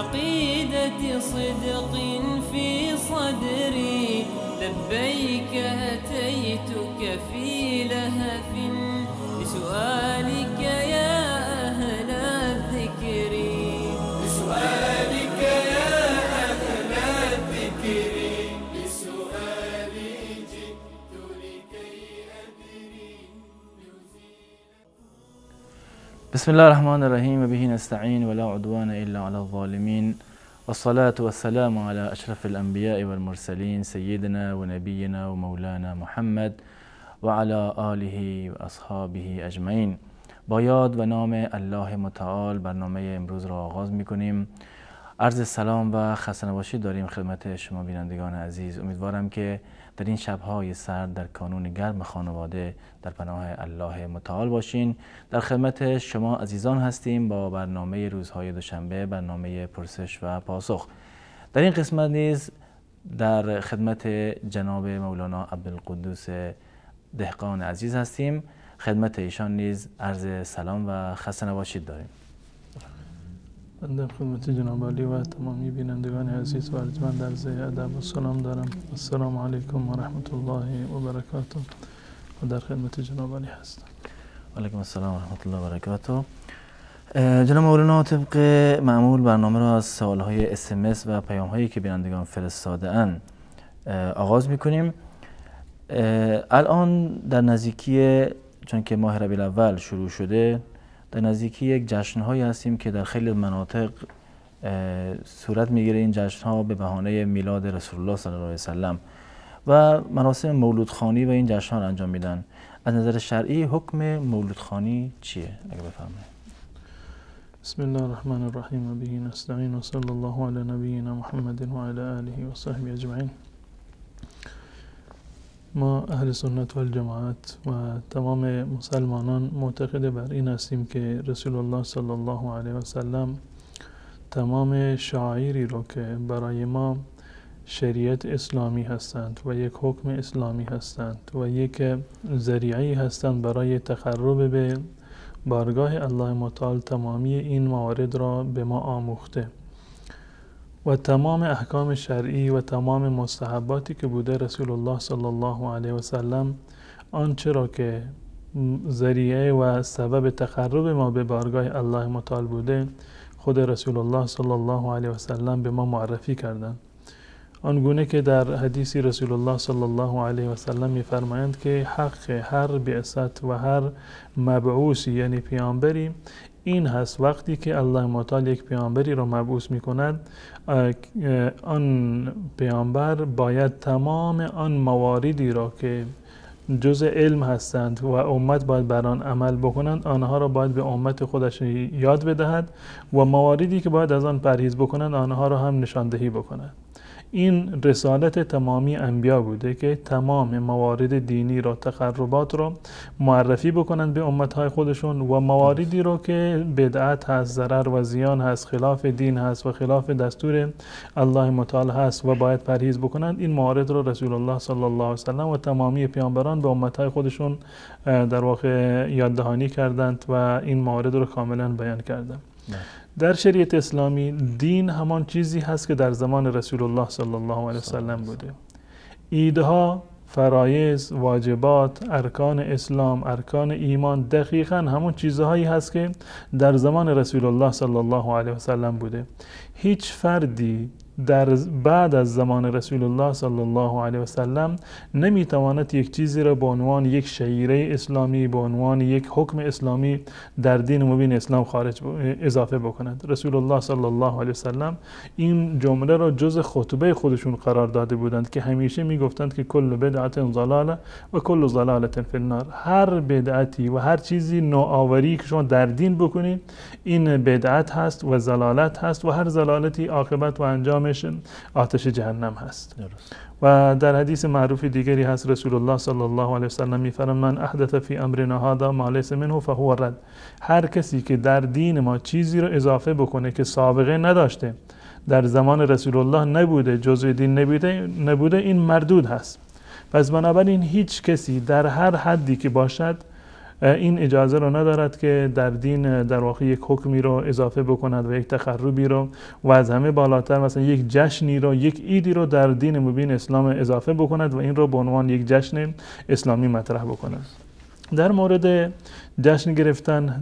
بعقيدة صدق في صدري، لبيك أتيتك في لهف لسؤالك يا أهل الذكر، لسؤالك يا أهل الذكر، لسؤالي جئت لكي أدري. بسم الله الرحمن الرحیم و به نستعین ولا عدوان الا على الظالمین والصلاة والسلام على اشرف الانبیاء والمرسلین سیدنا و نبینا و مولانا محمد و علی آله و اصحابه اجمعین. با یاد و نام الله متعال برنامه امروز را آغاز می کنیم. عرض سلام و خسته نباشی داریم خدمت شما بینندگان عزیز. امیدوارم که در این شب‌های سرد در کانون گرم خانواده در پناه الله متعال باشین. در خدمت شما عزیزان هستیم با برنامه روزهای دوشنبه، برنامه پرسش و پاسخ. در این قسمت نیز در خدمت جناب مولانا عبدالقدوس دهقان عزیز هستیم. خدمت ایشان نیز عرض سلام و خسته نباشید داریم. بنده خدمت جناب عالی و تمامی بینندگان عزیز و ارجمند عرض ادب و سلام دارم. السلام علیکم و رحمت الله و برکاته. و در خدمت جناب عالی هستم. علیکم السلام و رحمت الله و برکاته. جناب مولانا طبق معمول برنامه را از سوالهای SMS و پیام‌هایی که بینندگان فرستاده اند آغاز می‌کنیم. الان در نزدیکی، چون که ماه ربیع الاول شروع شده، در نزدیکی یک جشن‌هایی هستیم که در خیلی مناطق صورت می‌گیره. این جشن‌ها به بهانه میلاد رسول الله صلی الله علیه وسلم و مراسم مولودخوانی و این جشن‌ها را انجام میدن. از نظر شرعی حکم مولودخوانی چیه؟ اگه بفرمایید. بسم الله الرحمن الرحیم و به نستعین و صلی الله علی نبینا محمد و علی آله و صحبه اجمعین. ما اهل سنت و الجماعت و تمام مسلمانان معتقد بر این هستیم که رسول الله صلی الله علیه و سلم تمام شعائری رو که برای ما شریعت اسلامی هستند و یک حکم اسلامی هستند و یک ذریعی هستند برای تقرب به بارگاه الله متعال، تمامی این موارد را به ما آموخته و تمام احکام شرعی و تمام مستحباتی که بوده رسول الله صلی الله علیه و سلم آنچه را که ذریعه و سبب تقرب ما به بارگاه الله متعال بوده خود رسول الله صلی الله علیه و سلم به ما معرفی کردند. آنگونه که در حدیثی رسول الله صلی الله علیه و سلم می‌فرمایند که حق هر بعثت و هر مبعوثی یعنی پیامبری این هست وقتی که الله متعال یک پیامبری را مبعوث می‌کند، آن پیامبر باید تمام آن مواردی را که جزء علم هستند و امت باید بر آن عمل بکنند آنها را باید به امت خودش یاد بدهد و مواردی که باید از آن پرهیز بکنند آنها را هم نشاندهی بکند. این رسالت تمامی انبیا بوده که تمام موارد دینی را، تقربات را معرفی بکنند به امتهای خودشون و مواردی را که بدعت هست، ضرر و زیان هست، خلاف دین هست و خلاف دستور الله متعال هست و باید پرهیز بکنند، این موارد را رسول الله صلی الله علیه و سلم و تمامی پیامبران به امتهای خودشون در واقع یاددهانی کردند و این موارد را کاملا بیان کردند. در شریعت اسلامی دین همان چیزی هست که در زمان رسول الله صلی الله علیه وسلم بوده. ایدها، فرایض، واجبات، ارکان اسلام، ارکان ایمان دقیقاً همون چیزهایی هست که در زمان رسول الله صلی الله علیه وسلم بوده. هیچ فردی بعد از زمان رسول الله صلی الله علیه وسلم نمیتواند یک چیزی را به عنوان یک شعیره اسلامی، به عنوان یک حکم اسلامی در دین مبین اسلام اضافه بکند. رسول الله صلی الله علیه وسلم این جمله را جز خطبه خودشون قرار داده بودند که همیشه میگفتند که کل بدعت ضلاله و کل ضلاله فی النار. هر بدعتی و هر چیزی نوآوری که شما در دین بکنید این بدعت هست و ضلالت هست و هر ضلالتی عاقبت و انجامش آتش جهنم هست. درست. و در حدیث معروف دیگری هست رسول الله صلی الله علیه وسلم میفرماید من احدث فی امرنا هذا ما لیس منه فهو رد. هر کسی که در دین ما چیزی رو اضافه بکنه که سابقه نداشته، در زمان رسول الله نبوده، جزء دین نبوده، این مردود هست. پس بنابراین هیچ کسی در هر حدی که باشد این اجازه رو ندارد که در دین در واقع یک حکمی رو اضافه بکند و یک تخربی رو و از همه بالاتر مثلا یک جشنی رو، یک عیدی رو در دین مبین اسلام اضافه بکند و این رو به عنوان یک جشن اسلامی مطرح بکند. در مورد جشن گرفتن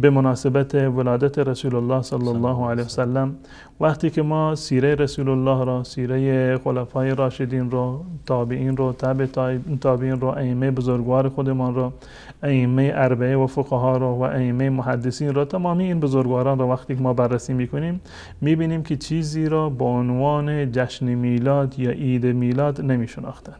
به مناسبت ولادت رسول الله صلی الله علیه وسلم، وقتی که ما سیره رسول الله را، سیره خلفای راشدین را، تابعین را، تبع تابعین را، ائمه بزرگوار خودمان را، ائمه اربعه و فقها را و ائمه محدثین را، تمامی این بزرگواران را وقتی که ما بررسی میکنیم میبینیم که چیزی را با عنوان جشن میلاد یا عید میلاد نمیشناختند.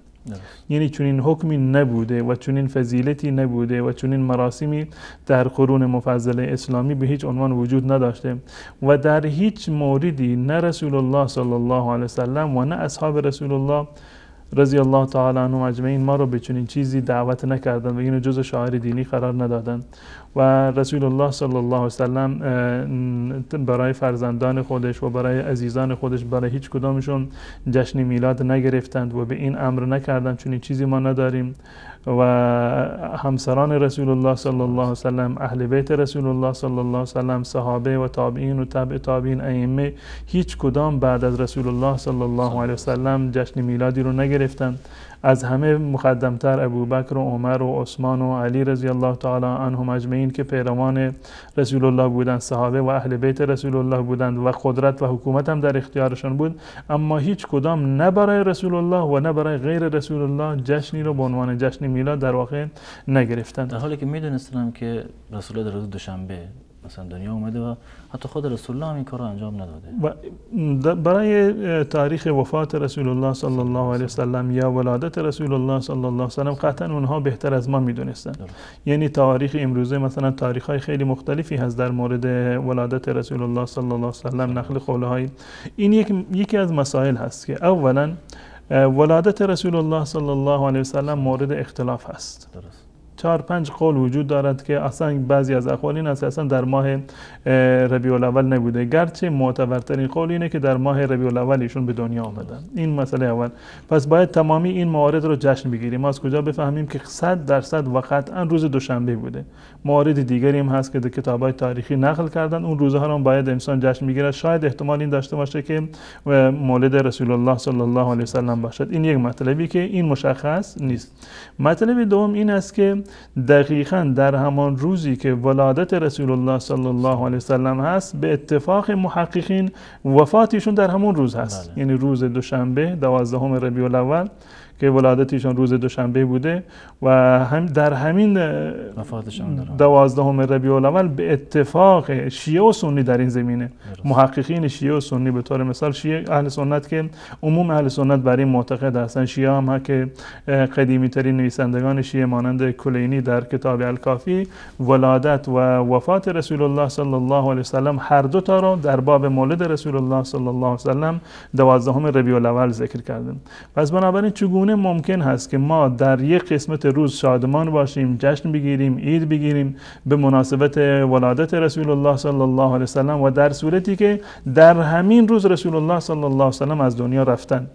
یعنی چنین حکمی نبوده و چنین فضیلتی نبوده و چنین مراسمی در قرون مفضله اسلامی به هیچ عنوان وجود نداشته و در هیچ موردی نه رسول الله صلی الله علیه وسلم و نه اصحاب رسول الله رضی الله تعالی عنهم اجمعین ما رو به چنین چیزی دعوت نکردند و اینو جز شعائر دینی قرار ندادند و رسول الله صلی الله علیه وسلم برای فرزندان خودش و برای عزیزان خودش برای هیچ کدامشون جشن میلاد نگرفتند و به این امر نکردند چنین چیزی ما نداریم و همسران رسول الله صلی الله علیه وسلم، اهل بیت رسول الله صلی الله علیه وسلم، صحابه و تابعین و تبع تابعین، ائمه، هیچ کدام بعد از رسول الله صلی الله علیه وسلم جشن میلادی رو نگرفتند. از همه مقدمتر ابوبکر و عمر و عثمان و علی رضی الله تعالی عنهم اجمعین که پیروان رسول الله بودند، صحابه و اهل بیت رسول الله بودند و قدرت و حکومت هم در اختیارشان بود، اما هیچ کدام نه برای رسول الله و نه برای غیر رسول الله جشنی رو به عنوان جشن میلاد در واقع نگرفتند، در حالی که میدونستم که رسول الله در روز دوشنبه مثلا دنیا اومده و حتی خود رسول الله هم این کار رو انجام نداده. و برای تاریخ وفات رسول الله صلی الله علیه وسلم یا ولادت رسول الله صلی الله علیه وسلم قطعا اونها بهتر از ما میدونستن. یعنی تاریخ امروزه مثلا تاریخ‌های خیلی مختلفی هست در مورد ولادت رسول الله صلی الله علیه وسلم، نقل قول‌های. این یکی از مسائل هست که اولا ولادت رسول الله صلی الله علیه وسلم مورد اختلاف هست. درست. 4-5 قول وجود دارد که اصلا بعضی از اقوال این است اصلا در ماه ربیع الاول نبوده، گرچه معتبرترین قول اینه که در ماه ربیع الاول ایشون به دنیا آمدن. این مسئله اول. پس باید تمامی این موارد رو جشن بگیریم. ما از کجا بفهمیم که 100% و قطعا روز دوشنبه بوده؟ موارد دیگری هم هست که در کتاب‌های تاریخی نقل کردن، اون روزها رو باید انسان جشن بگیره. شاید احتمال این داشته باشه که مولد رسول الله صلی الله علیه وسلم باشد. این یک مطلبی که این مشخص نیست. مطلب دوم این است که دقیقاً در همان روزی که ولادت رسول الله صلی الله علیه وسلم هست، به اتفاق محققین وفاتشون در همون روز هست. یعنی روز دوشنبه 12 ربیع الاول که ولادتشون روز دوشنبه بوده و هم در همین 12 ربیع الاول به اتفاق شیعه و سنی در این زمینه، محققین شیعه و سنی به طور مثال شیعه اهل سنت که عموم اهل سنت بر این معتقد هستند، شیعه هم که قدیمی ترین نویسندگان شیعه مانند کلینی در کتاب الکافی ولادت و وفات رسول الله صلی الله علیه وسلم هر دو تا رو در باب مولد رسول الله صلی الله علیه وسلم 12 ربیع الاول ذکر کردن. پس بنابراین چگونه ممکن هست که ما در یک قسمت روز شادمان باشیم، جشن بگیریم، عید بگیریم به مناسبت ولادت رسول الله صلی الله علیه وسلم و در صورتی که در همین روز رسول الله صلی الله علیه وسلم از دنیا رفتن؟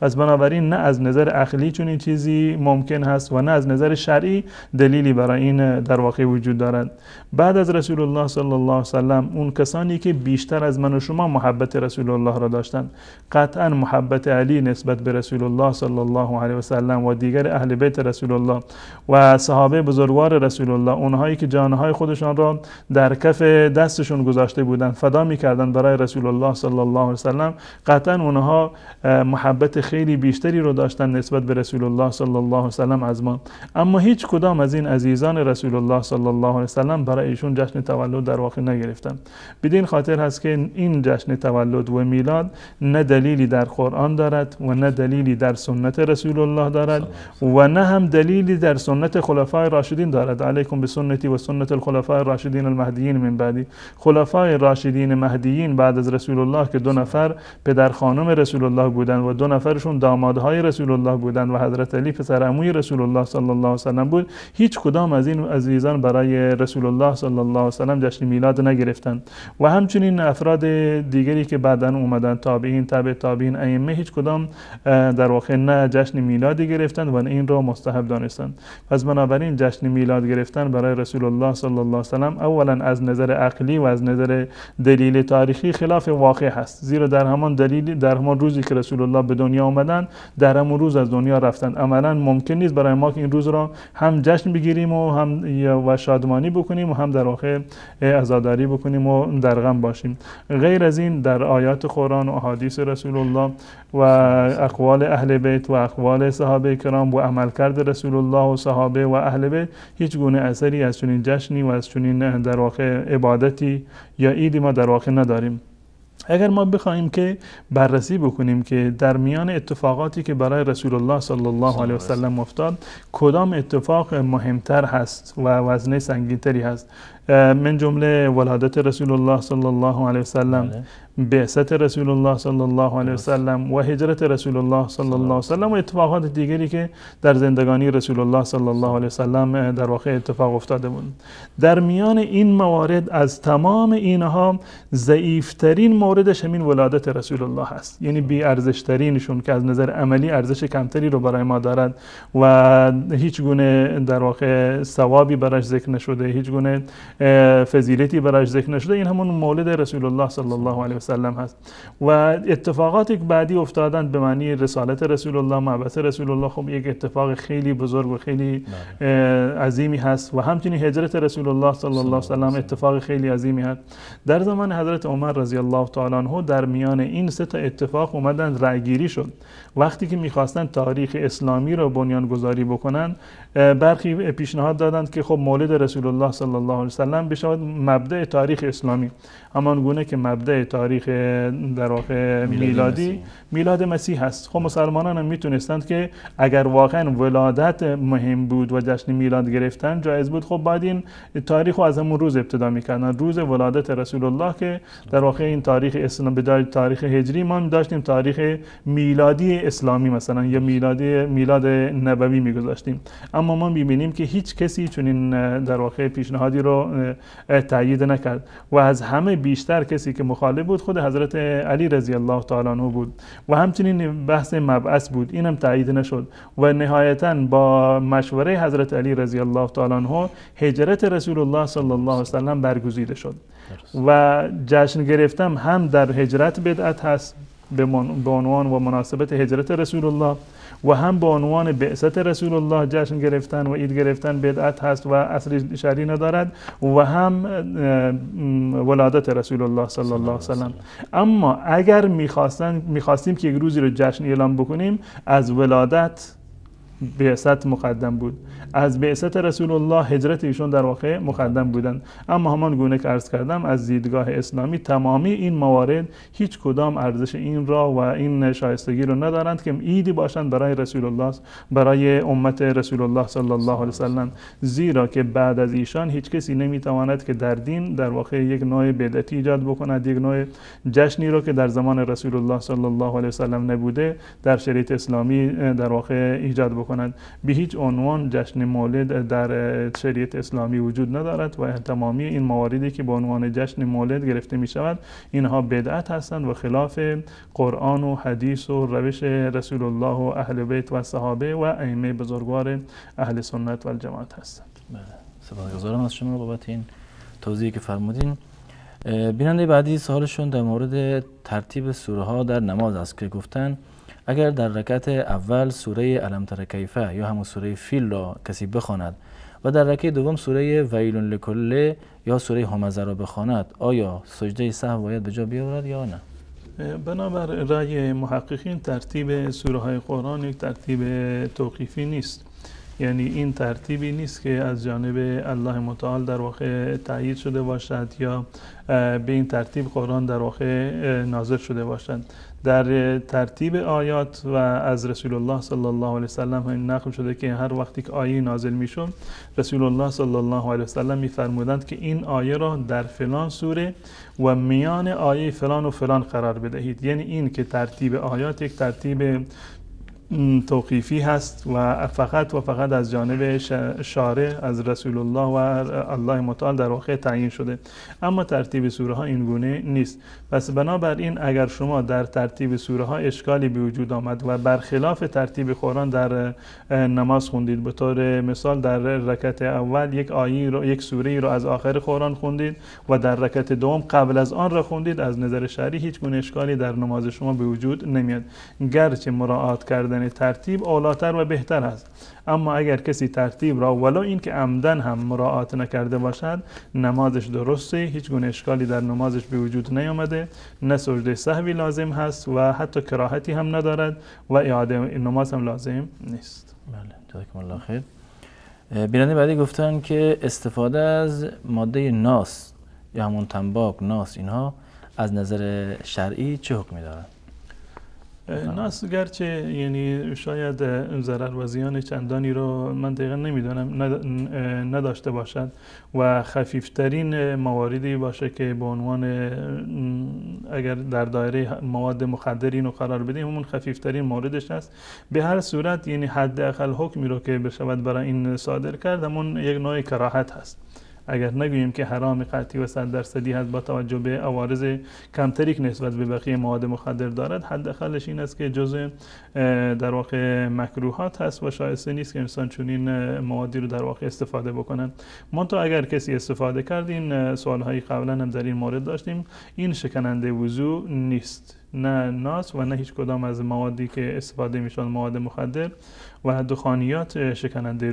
پس بنابراین نه از نظر عقلی چون این چیزی ممکن هست و نه از نظر شرعی دلیلی برای این در واقع وجود دارد. بعد از رسول الله صلی الله علیه وسلم اون کسانی که بیشتر از من و شما محبت رسول الله را داشتند، قطعا محبت علی نسبت به رسول الله صلی الله علیه وسلم و دیگر اهل بیت رسول الله و صحابه بزرگوار رسول الله، اونهایی که جانهای خودشان را در کف دستشون گذاشته بودند، فدا می‌کردند برای رسول الله صلی الله علیه وسلم، قطعا اونها محبت خیلی بیشتری رو داشتن نسبت به رسول الله صلی الله علیه وسلم از ما. اما هیچ کدام از این عزیزان رسول الله صلی الله علیه وسلم برای ایشون جشن تولد در واقع نگرفتن. بدین خاطر هست که این جشن تولد و میلاد نه دلیلی در قرآن دارد و نه دلیلی در سنت رسول الله دارد و نه هم دلیلی در سنت خلفای راشدین دارد. علیکم بسنتی و سنت الخلفای الراشدین المهدیین من بعدی. خلفای راشدین مهدیین بعد از رسول الله که 2 نفر پدر خانم رسول الله بودند و 2 نفر بیشترشون دامادهای رسول الله بودند و حضرت علی پسر عموی رسول الله صلی الله علیه و سلم بود، هیچ کدام از این عزیزان برای رسول الله صلی الله علیه و سلم جشن میلاد نگرفتند و همچنین افراد دیگری که بعداً اومدن، تابعین، تبع تابعین، ائمه، هیچ کدام در واقع نه جشن میلادی گرفتند و این را مستحب دانستند. پس بنابراین جشن میلاد گرفتن برای رسول الله صلی الله علیه و سلم اولا از نظر عقلی و از نظر دلیل تاریخی خلاف واقع هست، زیرا در همان روزی که رسول الله به دنیا آمدند در همون روز از دنیا رفتند. عملا ممکن نیست برای ما که این روز را هم جشن بگیریم و هم شادمانی بکنیم و هم در واقع عزاداری بکنیم و در غم باشیم. غیر از این در آیات قرآن و احادیث رسول الله و اقوال اهل بیت و اقوال صحابه کرام و عملکرد رسول الله و صحابه و اهل بیت هیچ گونه اثری از چنین جشنی و از چنین در واقع عبادتی یا عیدی ما در واقع نداریم. اگر ما بخوایم که بررسی بکنیم که در میان اتفاقاتی که برای رسول الله صلی الله علیه و سلم افتاد کدام اتفاق مهمتر هست و وزنه سنگینتری هست، من جمله ولادت رسول الله صلی الله علیه و سلم، بعثت رسول الله صلی الله علیه و سلم و هجرت رسول الله صلی الله علیه و سلم و اتفاقات دیگری که در زندگانی رسول الله صلی الله علیه و سلم در واقع اتفاق افتاده بود. در میان این موارد از تمام اینها ضعیفترین موردش همین ولادت رسول الله هست، یعنی بی ارزش ترینشون که از نظر عملی ارزش کمتری رو برای ما دارد و هیچ گونه در واقع ثوابی براش ذکر نشده، هیچ گونه فضیلتی براش ذکر نشده، این همون مولد رسول الله صلی الله علیه و سلم هست. و اتفاقاتی که بعدی افتادن به معنی رسالت رسول الله، مبعث رسول الله، خب یک اتفاق خیلی بزرگ و خیلی عظیمی هست و همچنین هجرت رسول الله صلی الله علیه و سلم اتفاق خیلی عظیمی هست. در زمان حضرت عمر رضی الله تعالی عنه در میان این سه تا اتفاق اومدن رأیگیری شد. وقتی که میخواستن تاریخ اسلامی رو بنیانگذاری بکنن برخی پیشنهاد دادند که خب مولد رسول الله صلی الله علیه و سلم بشود مبدأ تاریخ اسلامی، همان گونه که مبدأ تاریخ در واقع میلادی میلاد مسیح هست. خب مسلمانان هم میتونستند که اگر واقعا ولادت مهم بود و جشن میلاد گرفتن جایز بود، خب بعد این تاریخ رو از همون روز ابتدا میکردن، روز ولادت رسول الله، که در واقع این تاریخ اسلام به جای تاریخ هجری ما داشتیم تاریخ میلادی اسلامی مثلا یا میلاد نبوی میگذاشتیم. اما ما میبینیم که هیچ کسی چنین در واقع پیشنهادی رو تایید نکرد و از همه بیشتر کسی که مخالف بود خود حضرت علی رضی الله تعالی عنه بود و همچنین بحث مبعث بود، اینم تایید نشد و نهایتاً با مشوره حضرت علی رضی الله تعالی عنه هجرت رسول الله صلی الله علیه و سلم برگزیده شد و جشن گرفتم هم در هجرت بدعت هست به عنوان و مناسبت هجرت رسول الله و هم به عنوان بعثت رسول الله جشن گرفتن و عید گرفتن بدعت هست و اصل شرعی ندارد و هم ولادت رسول الله صلی الله علیه و سلم. اما اگر میخواستیم که یک روزی رو جشن اعلام بکنیم از ولادت بعثت مقدم بود، از بعثت رسول الله هجرت ایشون در واقع مقدم بودند. اما همان گونه که عرض کردم از دیدگاه اسلامی تمامی این موارد هیچ کدام ارزش این را و این شایستگی رو ندارند که عیدی باشند برای رسول الله، برای امت رسول الله صلی الله علیه و سلم، زیرا که بعد از ایشان هیچ کسی نمیتواند که در دین در واقع یک نوع بدعتی ایجاد بکند، یک نوع جشنی رو که در زمان رسول الله صلی الله علیه و سلم نبوده در شریعت اسلامی در واقع ایجاد بکند. به هیچ عنوان جشن مولد در شریعت اسلامی وجود ندارد و تمامی این مواردی که به عنوان جشن مولد گرفته می شود اینها بدعت هستند و خلاف قرآن و حدیث و روش رسول الله و اهل بیت و صحابه و ائمه بزرگوار اهل سنت و الجماعت هستند. سپاسگزارم از شما بابت این توضیحی که فرمودین. بیننده بعدی سوالشون در مورد ترتیب سوره ها در نماز است که گفتن اگر در رکعت اول سوره الم تر کیفه یا همون سوره فیل را کسی بخواند و در رکعت دوم سوره ویل لکل یا سوره همزه را بخواند، آیا سجده سهو باید به جا بیاورد یا نه؟ بنابر رأی محققین ترتیب سوره های قرآن یک ترتیب توقیفی نیست. یعنی این ترتیبی نیست که از جانب الله متعال در واقع تأیید شده باشد یا به این ترتیب قرآن در واقع نازل شده باشد. در ترتیب آیات و از رسول الله صلی الله علیه وسلم این نقل شده که هر وقتی که آیه نازل میشد رسول الله صلی الله علیه وسلم میفرمودند که این آیه را در فلان سوره و میان آیه فلان و فلان قرار بدهید. یعنی این که ترتیب آیات یک ترتیب توقیفی هست و فقط از جانب شارع از رسول الله و الله متعال در واقع تعیین شده، اما ترتیب سوره ها این گونه نیست. پس بنابراین اگر شما در ترتیب سوره ها اشکالی به وجود آمد و برخلاف ترتیب قرآن در نماز خوندید، به طور مثال در رکعت اول یک آیه رو، یک سوره رو از آخر قرآن خوندید و در رکعت دوم قبل از آن را خوندید، از نظر شرعی هیچ گونه اشکالی در نماز شما به وجود نمیاد، گرچه مراعات کردن ترتیب اولاتر و بهتر است. اما اگر کسی ترتیب را ولو این که عمدن هم مراعات نکرده باشد، نمازش درسته، هیچ گونه اشکالی در نمازش به وجود نیامده، نه سجده سهوی لازم هست و حتی کراهتی هم ندارد و اعاده نماز هم لازم نیست. بله، جزاکم الله خیر. بیننده بعدی گفتن که استفاده از ماده ناس یا همون تنباک، ناس، اینها از نظر شرعی چه حکمی دارند؟ ناس گرچه یعنی شاید ضرر و زیان چندانی رو من دقیقا نمیدونم نداشته باشد و خفیفترین مواردی باشه که به عنوان اگر در دایره مواد مخدر اینو قرار بدیم همون خفیفترین موردش هست. به هر صورت یعنی حداقل حکمی رو که بشود برای این صادر کرد همون یک نوع کراهت هست. اگر نگوییم که حرام قطعی و 100% هست با توجه به عوارض کمتری که نسبت به بقیه مواد مخدر دارد، حداقلش این است که جزء در واقع مکروهات هست و شایسته نیست که انسان چنین موادی رو در واقع استفاده بکنن. منتها اگر کسی استفاده کرد، این سوال‌های قبلا هم در این مورد داشتیم، این شکننده وضو نیست، نه ناس و نه هیچ کدام از موادی که استفاده میشن مواد مخدر و دخانیات شکننده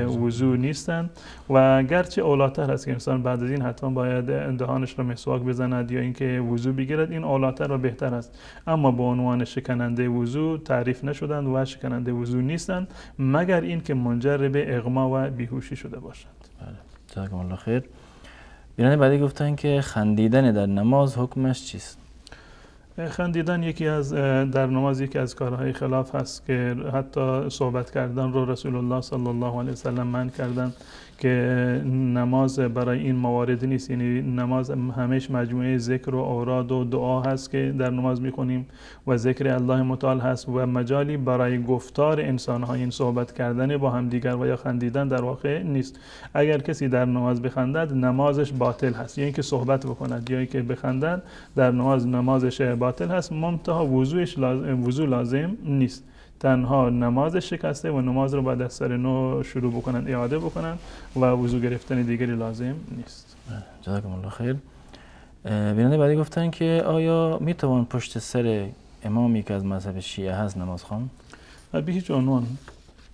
وضو نیستند و گرچه اولاتر هست که انسان بعد از این حتما باید دهانش رو مسواک بزند یا اینکه وضو بگیرد، این اولاتر و بهتر است، اما به عنوان شکننده وضو تعریف نشدند و شکننده وضو نیستند مگر اینکه منجر به اغما و بیهوشی شده باشند. بله، جزاکم الله خیر. بیننده بعدی گفتن که خندیدن در نماز حکمش چیست؟ خندیدن در نماز یکی از کارهای خلاف هست که حتی صحبت کردن رو رسول الله صلی الله علیه وسلم منع کردن که نماز برای این موارد نیست. یعنی نماز همیشه مجموعه ذکر و اوراد و دعا هست که در نماز میخونیم و ذکر الله متعال هست و مجالی برای گفتار انسان‌ها، این صحبت کردن با همدیگر و یا خندیدن در واقع نیست. اگر کسی در نماز بخندد نمازش باطل هست، یعنی که صحبت بکند یا که بخندد در نمازش باطل هست، منتها وضو لازم نیست، تنها نماز شکسته و نماز رو بعد از سر نو شروع بکنن، اعاده بکنن و وضو گرفتن دیگری لازم نیست. جزاکم الله خیر. بیننده بعدی گفتن که آیا میتوان پشت سر امامی که از مذهب شیعه هست نماز خواند؟ به هیچ عنوان.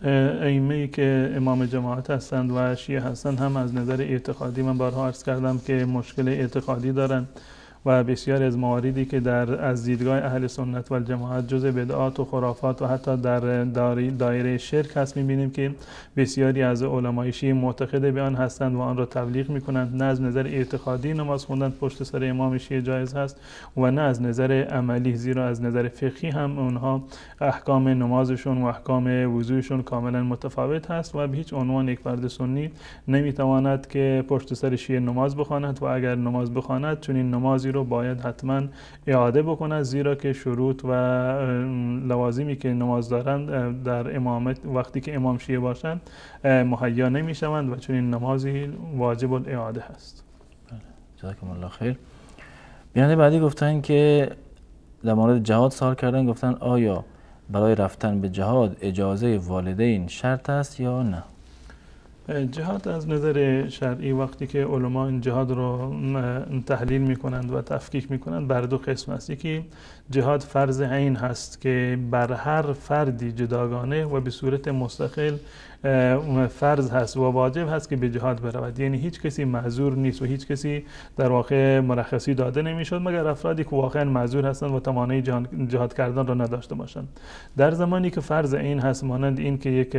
ائمه‌ای که امام جماعت هستند و شیعه هستند هم از نظر اعتقادی من بارها عرض کردم که مشکل اعتقادی دارن و بسیاری از مواردی که از دیدگاه اهل سنت و الجماعت جزء بدعات و خرافات و حتی در دایره شرک هست، می‌بینیم که بسیاری از علمای شیعه معتقد به آن هستند و آن را تبلیغ می‌کنند. نه از نظر اعتقادی نماز خوندن پشت سر امام شیعه جایز هست و نه از نظر عملی، زیرا از نظر فقهی هم اونها احکام نمازشون و احکام وضوشون کاملا متفاوت هست و به هیچ عنوان یک فرد سنی نمی‌تواند که پشت سر شیعه نماز بخواند و اگر نماز بخواند چنین نمازی رو باید حتما اعاده بکنند، زیرا که شروط و لوازمی که نماز دارند در امامت وقتی که امام شیعه باشند مهیا نمیشوند و چنین نمازی واجب الاعاده هست. جزاکم الله خیر. بیننده بعدی گفتن که در مورد جهاد سوال کردن، گفتن آیا برای رفتن به جهاد اجازه والدین شرط است یا نه؟ جهاد از نظر شرعی وقتی که علما این جهاد رو تحلیل میکنند و تفکیک میکنند بر دو قسم است. یکی جهاد فرض عین هست که بر هر فردی جداگانه و به صورت مستقل فرض هست و واجب هست که به جهاد برود، یعنی هیچ کسی معذور نیست و هیچ کسی در واقع مرخصی داده نمیشد مگر افرادی که واقعا معذور هستند و توانایی جهاد کردن را نداشته باشند. در زمانی که فرض عین هست، مانند این که یک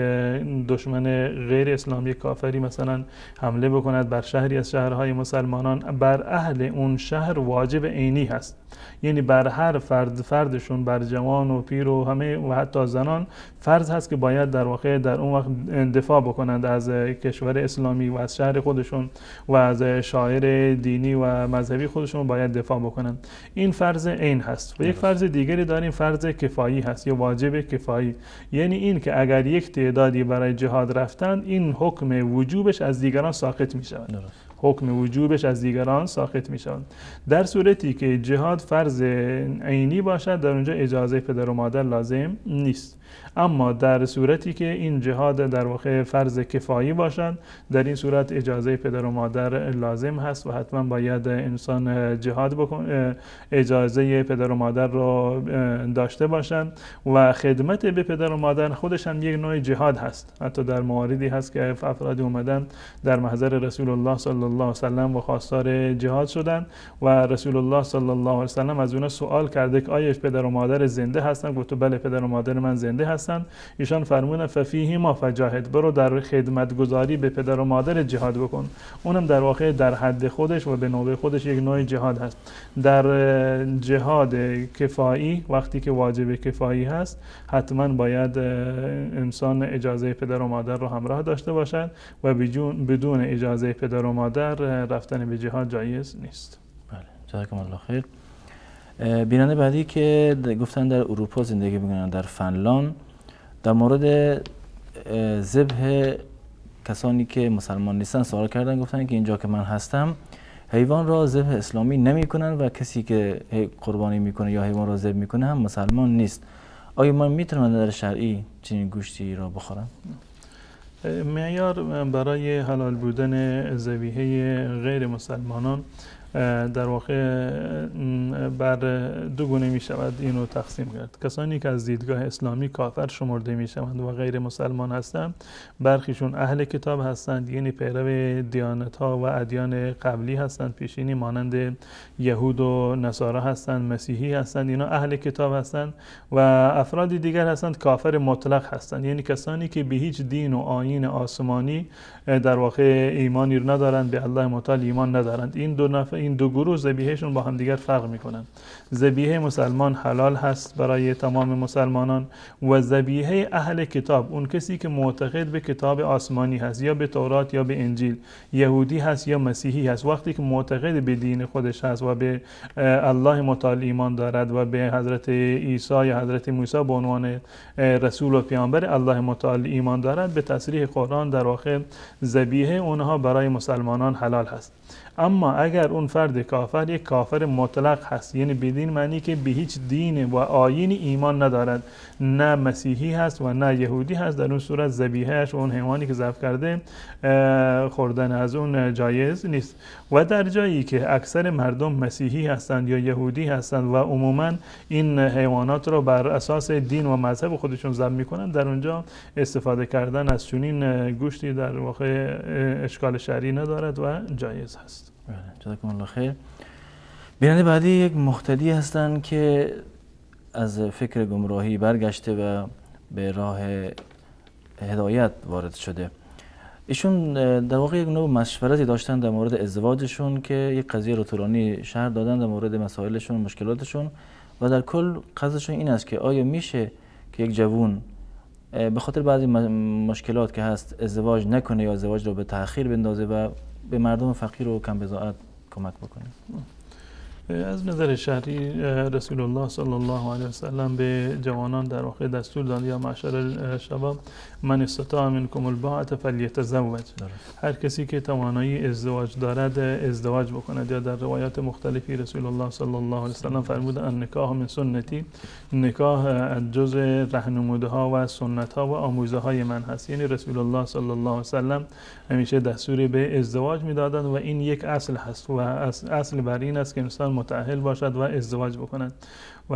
دشمن غیر اسلامی کافری مثلا حمله بکند بر شهری از شهرهای مسلمانان، بر اهل اون شهر واجب عینی هست، یعنی بر هر فردشون، بر جوان و پیر و همه و حتی زنان فرض هست که باید در واقع در اون وقت دفاع بکنند از کشور اسلامی و از شهر خودشون و از شاعر دینی و مذهبی خودشون باید دفاع بکنند. این فرض عین هست. و یک فرض دیگری داریم، فرض کفایی هست یا واجب کفایی، یعنی این که اگر یک تعدادی برای جهاد رفتند این حکم وجوبش از دیگران ساقط می شود. حکم وجوبش از دیگران ساقط می شود. در صورتی که جهاد فرض عینی باشد در اونجا اجازه پدر و مادر لازم نیست. اما در صورتی که این جهاد در واقع فرض کفایی باشد، در این صورت اجازه پدر و مادر لازم هست و حتما باید انسان جهاد بکنه، اجازه پدر و مادر رو داشته باشند و خدمت به پدر و مادر خودش هم یک نوع جهاد هست. حتی در مواردی هست که افرادی اومدن در محضر رسول الله صلی الله علیه و سلم و خواستار جهاد شدند و رسول الله صلی الله علیه و سلم از اونها سوال کرده که آیا پدر و مادر زنده هستند؟ گفت بله پدر و مادر من زنده هستند. ایشان فرمودند ففیهما فجاهد، برو در خدمت گذاری به پدر و مادر جهاد بکن. اونم در واقع در حد خودش و به نوبه خودش یک نوع جهاد هست. در جهاد کفایی وقتی که واجب کفایی هست حتما باید انسان اجازه پدر و مادر رو همراه داشته باشد و بدون اجازه پدر و مادر رفتن به جهاد جایز نیست. بله، جزاکم الله خیر. بیننده بعدی که گفتن در اروپا زندگی میکنن، در فنلاند، در مورد ذبح کسانی که مسلمان نیستن سوال کردن. گفتن که اینجا که من هستم حیوان را ذبح اسلامی نمی کنن و کسی که قربانی میکنه یا حیوان را ذبح میکنه هم مسلمان نیست. آیا من میتونم در شرعی چنین گوشتی را بخورم؟ معیار برای حلال بودن ذبیحه غیر مسلمانان در واقع بر دو گونه می شود اینو تقسیم کرد. کسانی که از دیدگاه اسلامی کافر شمرده می شوند و غیر مسلمان هستند، برخیشون اهل کتاب هستند، یعنی پیرو دیانت ها و ادیان قبلی هستند، پیشینی مانند یهود و نصارا هستند، مسیحی هستند، اینا اهل کتاب هستند. و افراد دیگر هستند کافر مطلق هستند، یعنی کسانی که به هیچ دین و آیین آسمانی در واقع ایمانی رو ندارند، به الله متعال ایمان ندارند. این دو گروه ذبیحهشون با هم دیگر فرق میکنن. ذبیحه مسلمان حلال هست برای تمام مسلمانان و ذبیحه اهل کتاب، اون کسی که معتقد به کتاب آسمانی هست یا به تورات یا به انجیل، یهودی هست یا مسیحی هست، وقتی که معتقد به دین خودش هست و به الله متعال ایمان دارد و به حضرت عیسی یا حضرت موسی به عنوان رسول و پیامبر الله متعال ایمان دارد، به تصریح قرآن در واقع ذبیحه اونها برای مسلمانان حلال هست. اما اگر اون فرد کافر یک کافر مطلق هست، یعنی بدین معنی که به هیچ دین و آیین ایمان ندارد، نه مسیحی هست و نه یهودی هست، در اون صورت ذبیحه‌اش و اون حیوانی که ذبح کرده خوردن از اون جایز نیست. و در جایی که اکثر مردم مسیحی هستند یا یهودی هستند و عموما این حیوانات رو بر اساس دین و مذهب خودشون ذبح میکنند، در اونجا استفاده کردن از چنین گوشتی در واقع اشکال شرعی ندارد و جایز هست. جزاکم الله خیر. بیننده بعدی یک مختدی هستند که از فکر گمراهی برگشته و به راه هدایت وارد شده. ایشون در واقع یک نوع مشورتی داشتن در مورد ازدواجشون که یک قضیه رو طولانی شرح دادن در مورد مسائلشون و مشکلاتشون و در کل قضیهشون این است که آیا میشه که یک جوون به خاطر بعضی مشکلات که هست ازدواج نکنه یا ازدواج رو به تأخیر بندازه و به مردم فقیر و کم بضاعت کمک بکنه؟ از نظر شرعی رسول الله صلی الله علیه و سلم به جوانان در واقع دستور داد یا معشر الشباب من استطاع منکم الباءة فلیتزوج. هر کسی که توانایی ازدواج دارد ازدواج بکند. یا در روایات مختلفی رسول الله صلی الله علیه و سلم فرموده النکاح من سنتی، نکاح جز راهنمودها و سنت ها و آموزه های من هست. یعنی رسول الله صلی الله علیه و سلم همیشه دستوری به ازدواج میدادند و این یک اصل هست و اصل بر این است که انسان متأهل باشد و ازدواج بکند. و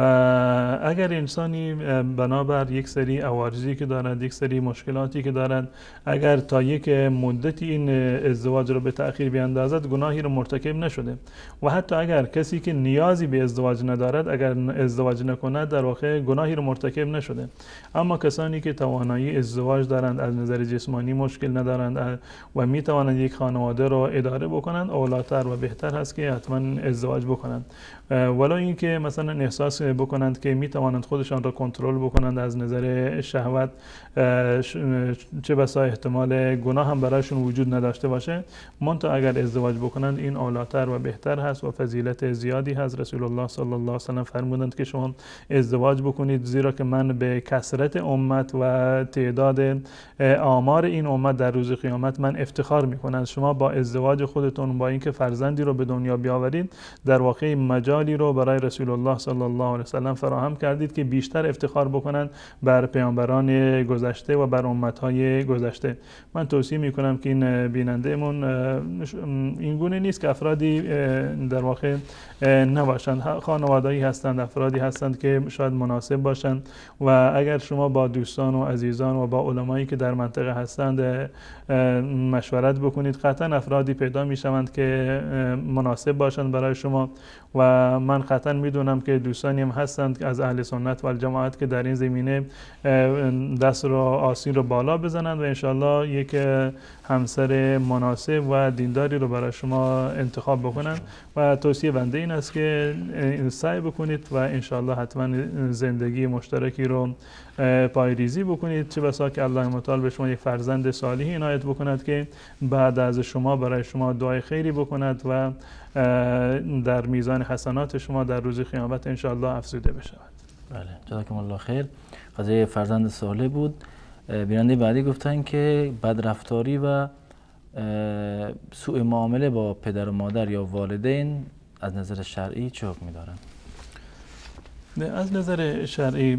اگر انسانی بنابر یک سری عوارضی که دارد، یک سری مشکلاتی که دارد، اگر تا یک مدتی این ازدواج رو به تأخیر بیاندازد گناهی رو مرتکب نشده. و حتی اگر کسی که نیازی به ازدواج ندارد اگر ازدواج نکند در واقع گناهی رو مرتکب نشده. اما کسانی که توانایی ازدواج دارند، از نظر جسمانی مشکل ندارند و می توانند یک خانواده رو اداره بکنند، اولاتر و بهتر هست که حتما ازدواج بکنند. ولو اینکه مثلا احساس بکنند که می توانند خودشان را کنترل بکنند از نظر شهوت، چه بسا احتمال گناه هم برایشون وجود نداشته باشه، منتها اگر ازدواج بکنند این اولاتر و بهتر هست و فضیلت زیادی هست. رسول الله صلی الله علیه و سلم فرمودند که شما ازدواج بکنید، زیرا که من به کثرت امت و تعداد آمار این امت در روز قیامت من افتخار میکنم. شما با ازدواج خودتون، با اینکه فرزندی رو به دنیا بیاورید، در واقع مجالی رو برای رسول الله صلی الله علیه و سلم فراهم کردید که بیشتر افتخار بکنند بر پیامبران گذشته و بر امتهای گذشته. من توصیه میکنم که این بینندهمون این گونه نیست که افرادی در واقع نباشند، خانواده‌ای هستند، افرادی هستند که شاید مناسب باشند و اگر شما با دوستان و عزیزان و با علمایی که در منطقه هستند مشورت بکنید، قطعا افرادی پیدا میشوند که مناسب باشند برای شما. و من قطعا میدونم که دوستانی هم هستند از اهل سنت و الجماعت که در این زمینه دست رو آسین رو بالا بزنند و انشالله یک همسر مناسب و دینداری رو برای شما انتخاب بکنند. و توصیه بنده این است که سعی بکنید و انشالله حتما زندگی مشترکی رو پایریزی بکنید، چه بسا که الله متعال به شما یک فرزند صالحی عنایت بکند که بعد از شما برای شما دعای خیری بکند و در میزان حسنات شما در روز قیامت انشالله افزوده بشود. بله، جزاکم الله خیر. قضیه فرزند صالح بود. بیننده بعدی گفتن که بدرفتاری و سوء معامله با پدر و مادر یا والدین از نظر شرعی چه حکمی دارند؟ از نظر شرعی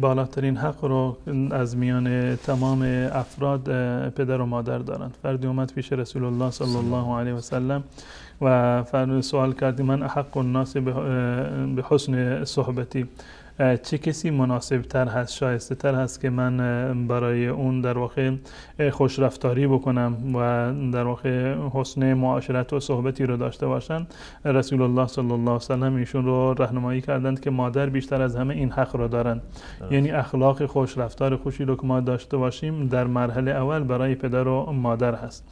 بالاترین حق رو از میان تمام افراد پدر و مادر دارند. فردی اومد پیش رسول الله صلی الله علیه و سلم و فرد سوال کردی من احق الناس به حسن صحبتی، چه کسی مناسب تر هست، شایسته تر هست که من برای اون در واقع خوش رفتاری بکنم و در واقع حسن معاشرت و صحبتی رو داشته باشن. رسول الله صلی الله علیه و سلم ایشون رو راهنمایی کردند که مادر بیشتر از همه این حق رو دارن. یعنی اخلاق خوش رفتار خوشی رو که ما داشته باشیم در مرحله اول برای پدر و مادر هست.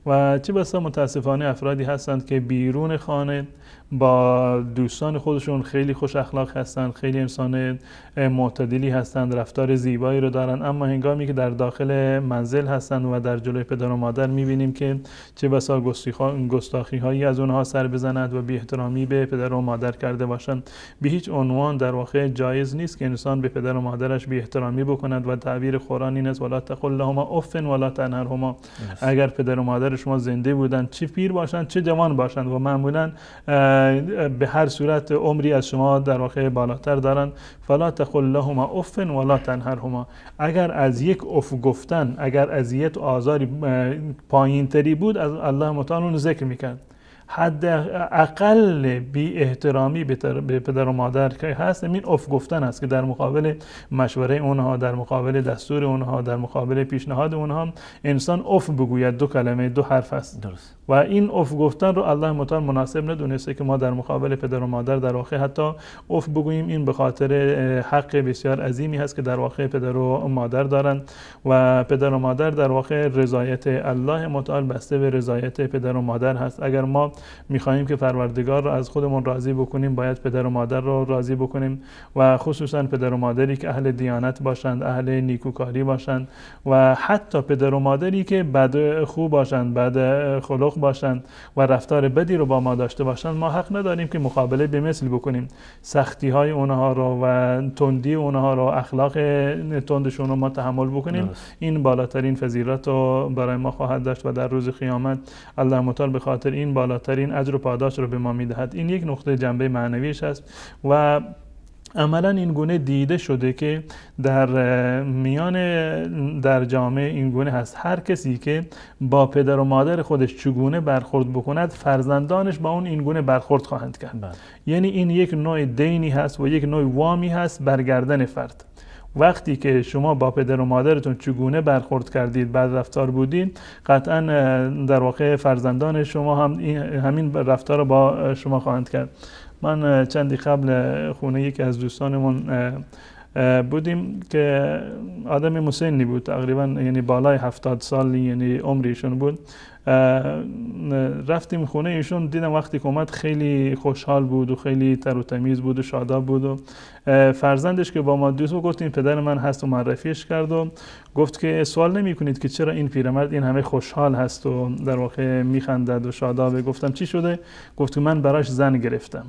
و چه بسا متاسفانه افرادی هستند که بیرون خانه با دوستان خودشون خیلی خوش اخلاق هستند، خیلی انسان معتدلی هستند، رفتار زیبایی رو دارن، اما هنگامی که در داخل منزل هستند و در جلوی پدر و مادر میبینیم که چه بسا گستاخی هایی از اونها سر بزنند و بی احترامی به پدر و مادر کرده باشند. به هیچ عنوان در واقع جایز نیست که انسان به پدر و مادرش بی احترامی بکند و تعبیر قرآن این است ولا تقل لهما اف ولا تنهرهما. اگر پدر و مادر شما زنده بودند، چه پیر باشند چه جوان باشند و معمولا به هر صورت عمری از شما در واقع بالاتر دارند، فلا تقل لهما اف ولا تنهرهما. اگر از یک اف گفتن، اگر اذیت و آزاری پایین تری بود، از الله متعال اون ذکر میکرد. حد اقل بی احترامی به پدر و مادر که هست این اف گفتن است که در مقابل مشوره اونها، در مقابل دستور اونها، در مقابل پیشنهاد اونها انسان اف بگوید. دو کلمه، دو حرف است. درست. و این اف گفتن رو الله متعال مناسب ندونسته که ما در مقابل پدر و مادر در واقع حتی اف بگوییم. این به خاطر حق بسیار عظیمی هست که در واقع پدر و مادر دارن و پدر و مادر در واقع رضایت الله متعال بسته به رضایت پدر و مادر هست. اگر ما میخواهیم که پروردگار رو از خودمون راضی بکنیم باید پدر و مادر رو راضی بکنیم و خصوصا پدر و مادری که اهل دیانت باشند، اهل نیکوکاری باشند و حتی پدر و مادری که بد خوب باشند، بد خلق باشند و رفتار بدی رو با ما داشته باشند، ما حق نداریم که مقابله به مثل بکنیم. سختی های اونها رو و تندی اونها رو، اخلاق تندشون رو ما تحمل بکنیم. این بالاترین فضیلت رو برای ما خواهد داشت و در روز قیامت الله متعال به خاطر این بالاترین اجر و پاداش رو به ما میدهد. این یک نقطه جنبه معنویش است و عملا این گونه دیده شده که در جامعه این گونه هست. هر کسی که با پدر و مادر خودش چگونه برخورد بکند، فرزندانش با اون این گونه برخورد خواهند کرد. یعنی این یک نوع دینی هست و یک نوع وامی هست بر گردن فرد. وقتی که شما با پدر و مادرتون چگونه برخورد کردید، بد رفتار بودید، قطعا در واقع فرزندان شما هم همین رفتار رو با شما خواهند کرد. من چندی قبل خونه یکی از دوستانمون بودیم که آدم مسنی بود، تقریبا یعنی بالای 70 سال یعنی عمریشون بود. رفتیم خونه ایشون، دیدم وقتی که اومد خیلی خوشحال بود و خیلی تر و تمیز بود و شاداب بود و فرزندش که با ما دوست بود گفتیم پدر من هست و معرفیش کرد و گفت که سوال نمی کنید که چرا این پیرمرد این همه خوشحال هست و در واقع میخندد و شادابه. گفتم چی شده؟ گفت که من براش زن گرفتم.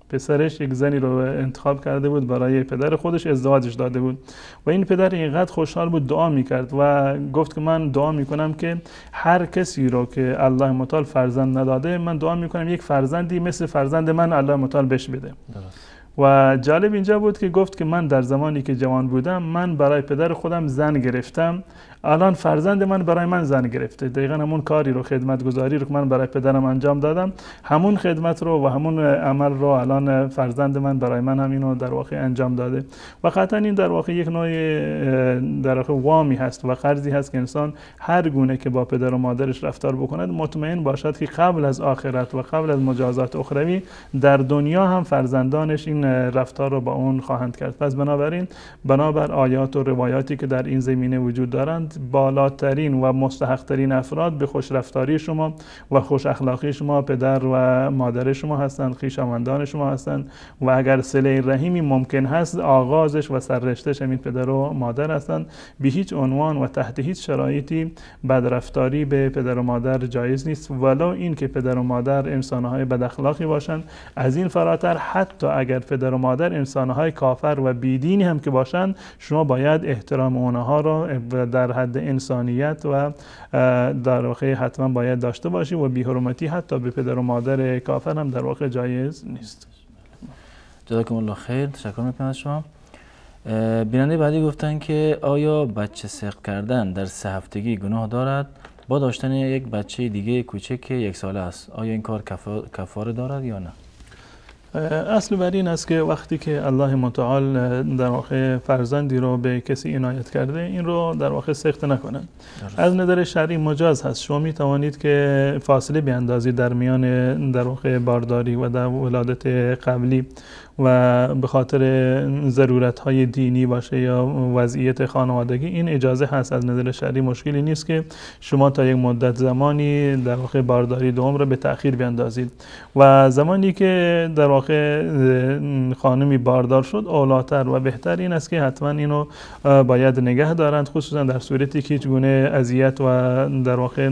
پسرش یک زنی رو انتخاب کرده بود برای پدر خودش، ازدواجش داده بود و این پدر اینقدر خوشحال بود دعا میکرد و گفت که من دعا میکنم که هر کسی رو که الله متعال فرزند نداده، من دعا میکنم یک فرزندی مثل فرزند من الله متعال بهش بده. و جالب اینجا بود که گفت که من در زمانی که جوان بودم من برای پدر خودم زن گرفتم، الان فرزند من برای من زن گرفته. دقیقاً همون کاری رو، خدمتگزاری رو که من برای پدرم انجام دادم، همون خدمت رو و همون عمل رو الان فرزند من برای من هم اینو در واقع انجام داده. و قطعاً این در واقع یک نوع در واقع وامی هست و قرضی هست که انسان هر گونه که با پدر و مادرش رفتار بکند مطمئن باشد که قبل از آخرت و قبل از مجازات اخروی در دنیا هم فرزندانش این رفتار رو با اون خواهند کرد. پس بنابر آیات و روایاتی که در این زمینه وجود دارند، بالاترین و مستحق‌ترین افراد به خوش رفتاری شما و خوش اخلاقی شما پدر و مادر شما هستند، خویشاوندان شما هستند و اگر صله رحمی ممکن هست آغازش و سررشتش همین پدر و مادر هستند. به هیچ عنوان و تحت هیچ شرایطی بدرفتاری به پدر و مادر جایز نیست، ولو این که پدر و مادر انسان‌های بد اخلاقی باشند. از این فراتر حتی اگر پدر و مادر انسان‌های کافر و بیدینی هم که باشند، شما باید احترام اونها را در حد انسانیت و در واقع حتما باید داشته باشی و بی‌حرمتی حتی به پدر و مادر کافر هم در واقع جایز نیست. جزاکم الله خیر، تشکر میکنم از شما. بیننده بعدی گفتن که آیا بچه سقط کردن در 3 هفتگی گناه دارد با داشتن یک بچه دیگه کوچک که 1 ساله است؟ آیا این کار کفاره دارد یا نه؟ اصل بر این است که وقتی که الله متعال در واقع فرزندی رو به کسی عنایت کرده، این رو در واقع سقط نکنن. از نظر شرعی مجاز هست. شما می توانید که فاصله بیاندازید در میان در واقع بارداری و در ولادت قبلی و به خاطر ضرورت‌های دینی باشه یا وضعیت خانوادگی، این اجازه هست. از نظر شرعی مشکلی نیست که شما تا یک مدت زمانی در واقع بارداری دوم رو به تأخیر بیاندازید و زمانی که در واقع خانمی باردار شد اولاتر و بهتر این است که حتما اینو باید نگه دارند، خصوصا در صورتی که هیچ گونه اذیت و در واقع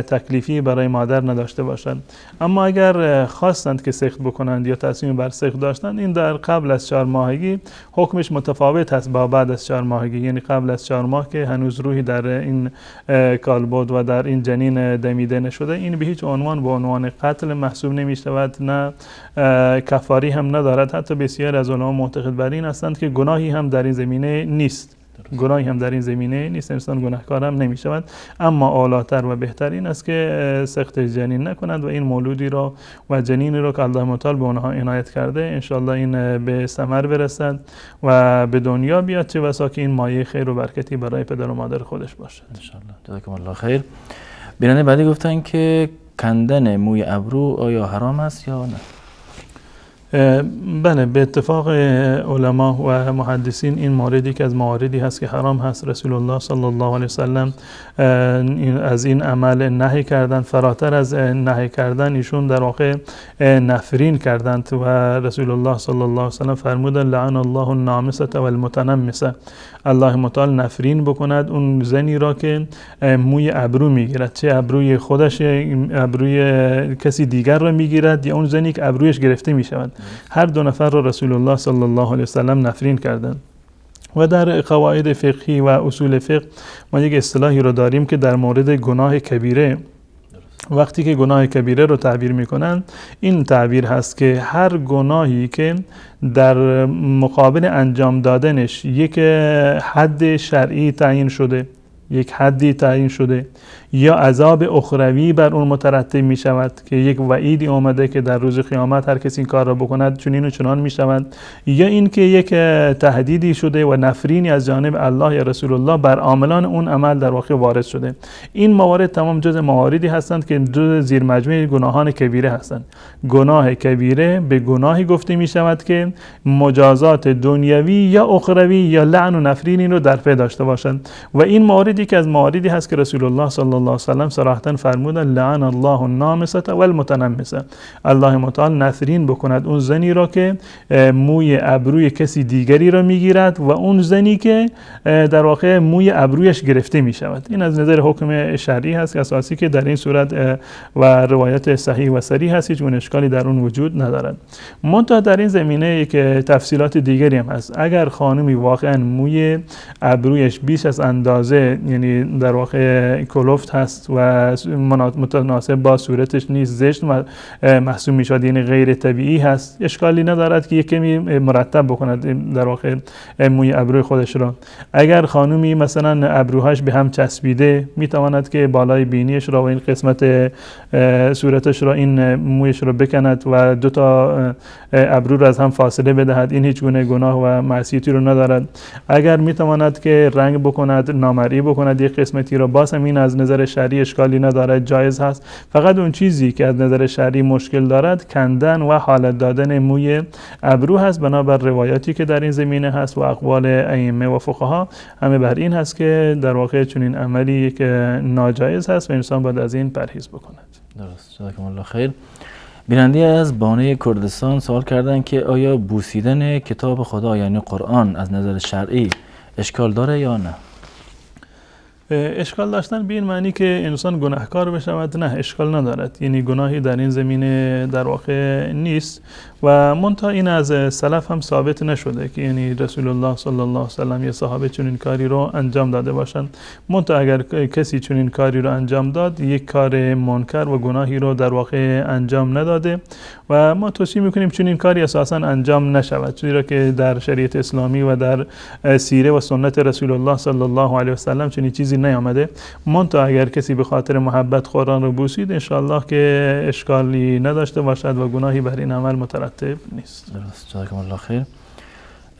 تکلیفی برای مادر نداشته باشند. اما اگر خواستند که سقط بکنند یا تصمیم بر سقط داشتند، این در قبل از 4 ماهگی حکمش متفاوت هست با بعد از 4 ماهگی. یعنی قبل از 4 ماه که هنوز روحی در این کالبد و در این جنین دمیده نشده، این به هیچ عنوان به عنوان قتل محسوب نمی شود، نه کفاری هم ندارد. حتی بسیار از علما معتقد بر این هستند که گناهی هم در این زمینه نیست. انسان گناهکار هم نمی شود. اما اولاتر و بهتر این است که سقط جنین نکنند و این مولودی را و جنینی را که الله متعال به اونها عنایت کرده انشالله این به ثمر برسد و به دنیا بیاد، چه بسا که این مایه خیر و برکتی برای پدر و مادر خودش باشد انشالله. جزاکم الله خیر. بیننده بعدی گفتن که کندن موی ابرو آیا حرام است یا نه؟ بله، به اتفاق علما و محدثین این موردی که از مواردی هست که حرام هست. رسول الله صلی الله علیه وسلم از این عمل نهی کردند. فراتر از نهی کردن ایشون در واقع نفرین کردند و رسول الله صلی الله علیه وسلم فرمودند لعن الله النامسة والمتنمسة. الله متعال نفرین بکند اون زنی را که موی ابرو میگیرد، چه ابروی خودش، ابروی کسی دیگر را میگیرد، یا اون زنی که ابرویش گرفته میشود. هر دو نفر را رسول الله صلی الله علیه وسلم نفرین کردند. و در قواعد فقهی و اصول فقه ما یک اصطلاحی رو داریم که در مورد گناه کبیره، وقتی که گناه کبیره رو تعبیر میکنن، این تعبیر هست که هر گناهی که در مقابل انجام دادنش یک حد شرعی تعیین شده، یک حدی تعیین شده، یا عذاب اخروی بر اون مترتب می شود که یک وعیدی آمده که در روز قیامت هر کسی این کار را بکند چنین و چنان می شود، یا اینکه یک تهدیدی شده و نفرینی از جانب الله یا رسول الله بر عاملان اون عمل در واقع وارد شده. این موارد تمام جز مواردی هستند که جز زیر مجموعه گناهان کبیره هستند. گناه کبیره به گناهی گفته می شود که مجازات دنیوی یا اخروی یا لعن و نفرینی رو در پی داشته باشند. و این موردی که از مواردی هست که رسول الله صلی الله علیه و سلم صراحتا فرمودند لعن الله النامسة والمتنمسة. الله متعال نفرین بکند اون زنی را که موی ابروی کسی دیگری را میگیرد و اون زنی که در واقع موی ابرویش گرفته می شود. این از نظر حکم شرعی هست که اساسی که در این صورت و روایت صحیح و صریح هست، هیچ اشکالی در اون وجود ندارد. منتها در این زمینه یک تفصیلات دیگری هم هست. اگر خانمی واقعا موی ابرویش بیش از اندازه، یعنی در واقع کلفت هست و متناسب با صورتش نیست، زشت محسوب می شود، یعنی غیر طبیعی هست، اشکالی ندارد که یک کمی مرتب بکند در واقع موی ابروی خودش را. اگر خانمی مثلا ابروهاش به هم چسبیده، می تواند که بالای بینیش را و این قسمت صورتش را، این مویش را بکند و دو تا ابرو را از هم فاصله بدهد. این هیچ گونه گناه و معصیتی رو ندارد. اگر می تواند که رنگ بکند، نامرئی بکند یک قسمتی را، باز همین از نظر شرعی اشکالی ندارد، جایز هست. فقط اون چیزی که از نظر شرعی مشکل دارد کندن و حالت دادن موی ابرو هست. بنابر روایاتی که در این زمینه هست و اقوال ائمه و فقها همه بر این هست که در واقع چنین عملی که ناجایز هست و انسان باید از این پرهیز بکند. درست، جزاکم الله خیر. بیننده از بانه کردستان سوال کردن که آیا بوسیدن کتاب خدا یعنی قرآن از نظر شرعی اشکال داره یا نه؟ اشکال داشتن به این معنی که انسان گناهکار بشود، نه، اشکال ندارد. یعنی گناهی در این زمینه در واقع نیست و منتها این از سلف هم ثابت نشده که یعنی رسول الله صلی الله علیه و سلم یا صحابه چنین کاری رو انجام داده باشند. منتها اگر کسی چنین کاری رو انجام داد، یک کار منکر و گناهی رو در واقع انجام نداده و ما توصیه میکنیم چنین کاری اساسا انجام نشود، چیزی که در شریعت اسلامی و در سیره و سنت رسول الله صلی الله علیه و سلم چنین چیزی نیامده. منتها اگر کسی به خاطر محبت قرآن رو بوسید، انشاءالله که اشکالی نداشته باشد و گناهی بر این عمل مترتب نیست. درست، جزاکم الله خیر.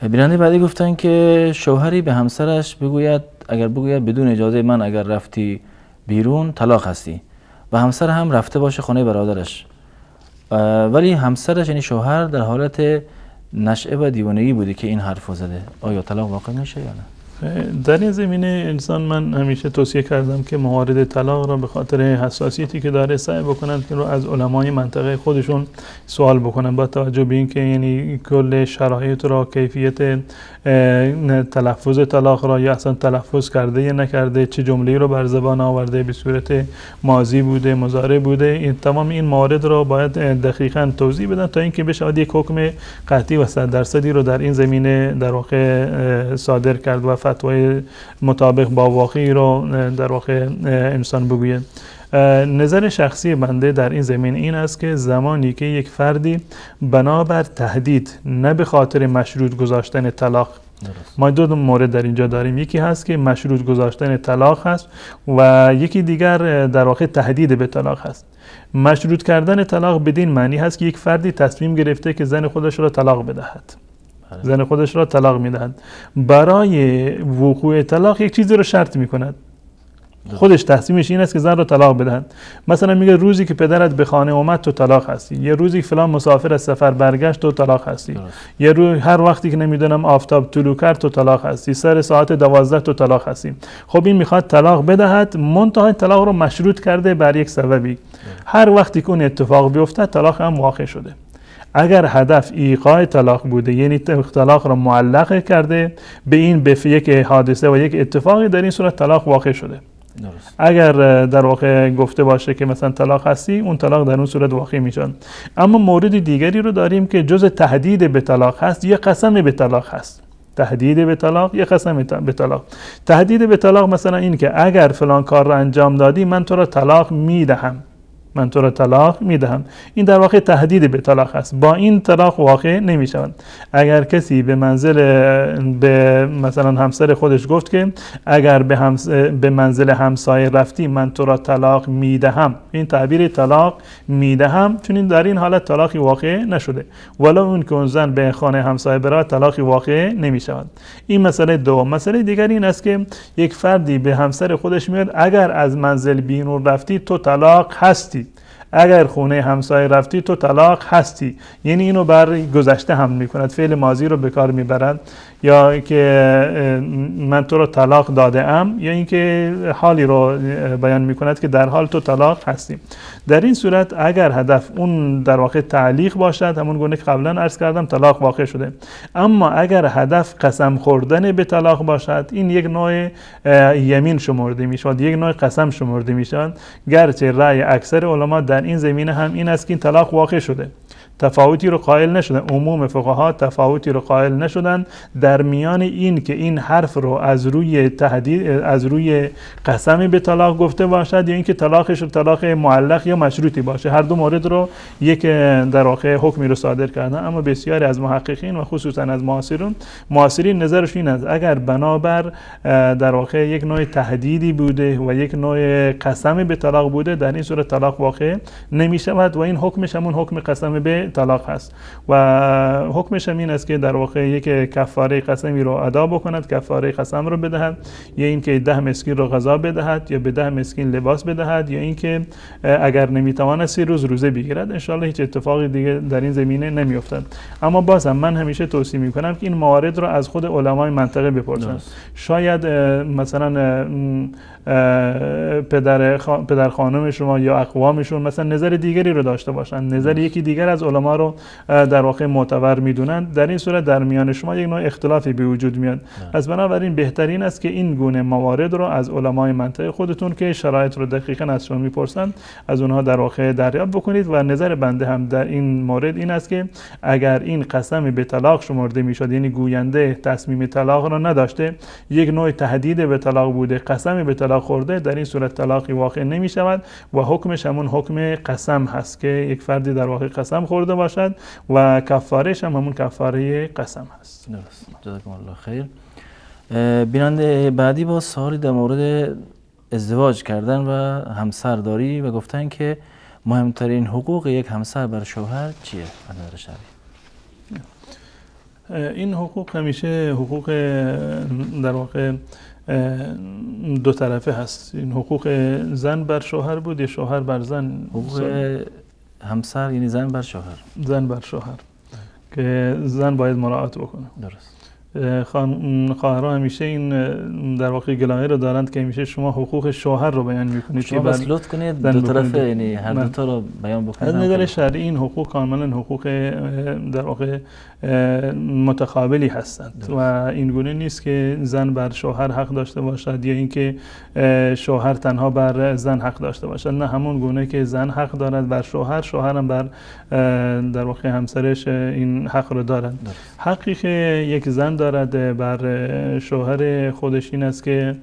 بیننده بعدی گفتن که شوهری به همسرش بگوید بدون اجازه من اگر رفتی بیرون طلاق هستی و همسر هم رفته باشه خانه برادرش، ولی همسرش یعنی شوهر در حالت نشأه و دیوانگی بوده که این حرفو زده، آیا طلاق واقع میشه یا نه؟ در این زمینه انسان، من همیشه توصیه کردم که موارد طلاق را به خاطر حساسیتی که داره سعی بکنند که رو از علمای منطقه خودشون سوال بکنن، با توجه به اینکه یعنی کل شرایط را، کیفیت تلفظ طلاق را یا اصلا تلفظ کرده یا نکرده، چه جمله‌ای رو بر زبان آورده، به صورت ماضی بوده، مضارع بوده، این تمام این موارد را باید دقیقاً توضیح بدن تا اینکه بشه یک حکم قطعی و 100% رو در این زمینه در واقع صادر کرد و فتوای مطابق با واقعی رو در واقع انسان بگوید. نظر شخصی بنده در این زمین این است که زمانی که یک فردی بنابر تهدید، نه به خاطر مشروط گذاشتن طلاق، ما دو مورد در اینجا داریم، یکی هست که مشروط گذاشتن طلاق هست و یکی دیگر در واقع تهدید به طلاق هست. مشروط کردن طلاق بدین معنی هست که یک فردی تصمیم گرفته که زن خودش را طلاق بدهد، زن خودش را طلاق میدهد. برای وقوع طلاق یک چیزی رو شرط میکند. خودش تصمیمش این است که زن رو طلاق بدهد. مثلا میگه روزی که پدرت به خانه اومد تو طلاق هستی، یه روزی که فلان مسافر از سفر برگشت تو طلاق هستی، یه روز هر وقتی که نمیدونم آفتاب طلوع کرد تو طلاق هستی، سر ساعت 12 تو طلاق هستی. خب این میخواد طلاق بدهد، منتها طلاق رو مشروط کرده بر یک سببی. هر وقتی که اون اتفاق بیفته طلاق هم واقع شده. اگر هدف ایقاع طلاق بوده، یعنی طلاق را معلق کرده به این به یک حادثه و یک اتفاقی، در این صورت طلاق واقع شده. درست. اگر در واقع گفته باشه که مثلا طلاق هستی، اون طلاق در اون صورت واقع میشن. اما مورد دیگری رو داریم که جز تهدید به طلاق هست، یه قسم به طلاق هست. تهدید به طلاق، یه قسم به طلاق. تهدید به طلاق مثلا این که اگر فلان کار رو انجام دادی من تو را طلاق میدهم، من تو را طلاق میدهم. این در واقع تهدید به طلاق است. با این طلاق واقع نمی شود. اگر کسی به مثلا همسر خودش گفت که اگر به منزل همسایه رفتی من تو را طلاق میدهم، این تعبیر طلاق میدهم، چون این در این حالت طلاقی واقع نشده، ولی اون که اون زن به خانه همسایه برای طلاقی واقع نمی شود. این مسئله دوم. مسئله دیگری این است که یک فردی به همسر خودش میگه اگر از منزل بیرون رفتی تو طلاق هستی، اگر خونه همسایه رفتی تو طلاق هستی. یعنی اینو بر گذشته هم میکند، فعل ماضی رو به کار میبرد، یا که من تو رو طلاق داده ام، یا اینکه حالی رو بیان میکند که در حال تو طلاق هستی. در این صورت اگر هدف اون در واقع تعلیق باشد، همون گونه که قبلا عرض کردم طلاق واقع شده. اما اگر هدف قسم خوردن به طلاق باشد، این یک نوع یمین شمرده میشود، یک نوع قسم شمرده میشود، گرچه رأی اکثر علما در این زمینه هم این است که این طلاق واقع شده. تفاوتی رو قائل نشدن، عموم فقها تفاوتی رو قائل نشدن در میان این که این حرف رو از روی تهدید، از روی قسم به طلاق گفته باشد، یا اینکه طلاقش طلاق معلق یا مشروطی باشه. هر دو مورد رو یک در واقع حکمی رو صادر کردن. اما بسیاری از محققین و خصوصا از معاصرین نظرش این است اگر بنابر در واقع یک نوع تهدیدی بوده و یک نوع قسم به طلاق بوده، در این صورت طلاق واقع نمی شود و این حکمش همون حکم قسم به طلاق هست و حکمش این است که در واقع یک کفاره قسمی رو ادا بکند، کفاره قسم رو بدهد، یا اینکه 10 مسکین رو غذا بدهد، یا به 10 مسکین لباس بدهد، یا اینکه اگر نمیتواند 3 روز روزه بگیرد. ان شاءالله هیچ اتفاقی دیگه در این زمینه نمیافتد. اما بازم من همیشه توصیه میکنم که این موارد رو از خود علمای منطقه بپرسند. شاید مثلا پدر خانم شما یا اقوامشون مثلا نظر دیگری رو داشته باشند، نظر یکی دیگر از علما رو در واقع معتبر میدونند. در این صورت در میان شما یک نوع اختلافی به وجود میاد. از بنابراین بهترین است که این گونه موارد رو از علمای منطقه خودتون که شرایط رو دقیقاً از شما میپرسند از اونها در واقع دریافت بکنید. و نظر بنده هم در این مورد این است که اگر این قسم به طلاق شمرده میشد، یعنی گوینده تصمیم طلاق را نداشته، یک نوع تهدید به طلاق بوده، قسم به طلاق خورده، در این صورت طلاقی واقع نمی شود و حکمش همون حکم قسم هست که یک فردی در واقع قسم خورده باشد و کفارهش هم همون کفاره قسم هست. درست. جزاکم الله خیر. بیننده بعدی با سوالی در مورد ازدواج کردن و همسرداری و گفتن که مهمترین حقوق یک همسر بر شوهر چیه از نظر شرعی؟ این حقوق همیشه حقوق در واقع دو طرفه هست. این حقوق زن بر شوهر بود یا شوهر بر زن؟ حقوق همسر یعنی زن بر شوهر. زن بر شوهر که زن باید مراعات بکنه. درست. خواهرها همیشه این در واقع گلایه رو دارند که همیشه شما حقوق شوهر رو بیان میکنید. شما بس لطف کنید دو طرفه، یعنی هر دو تا رو بیان بکنید. از نظر شرعی این حقوق کاملا حقوق در واقع متقابلی هستند. درست. و این گونه نیست که زن بر شوهر حق داشته باشد یا اینکه شوهر تنها بر زن حق داشته باشد. نه، همون گونه که زن حق دارد بر شوهر، شوهرم بر در واقع همسرش این حق رو دارد. درست. حقی که یک زن دارد بر شوهر خودش این است که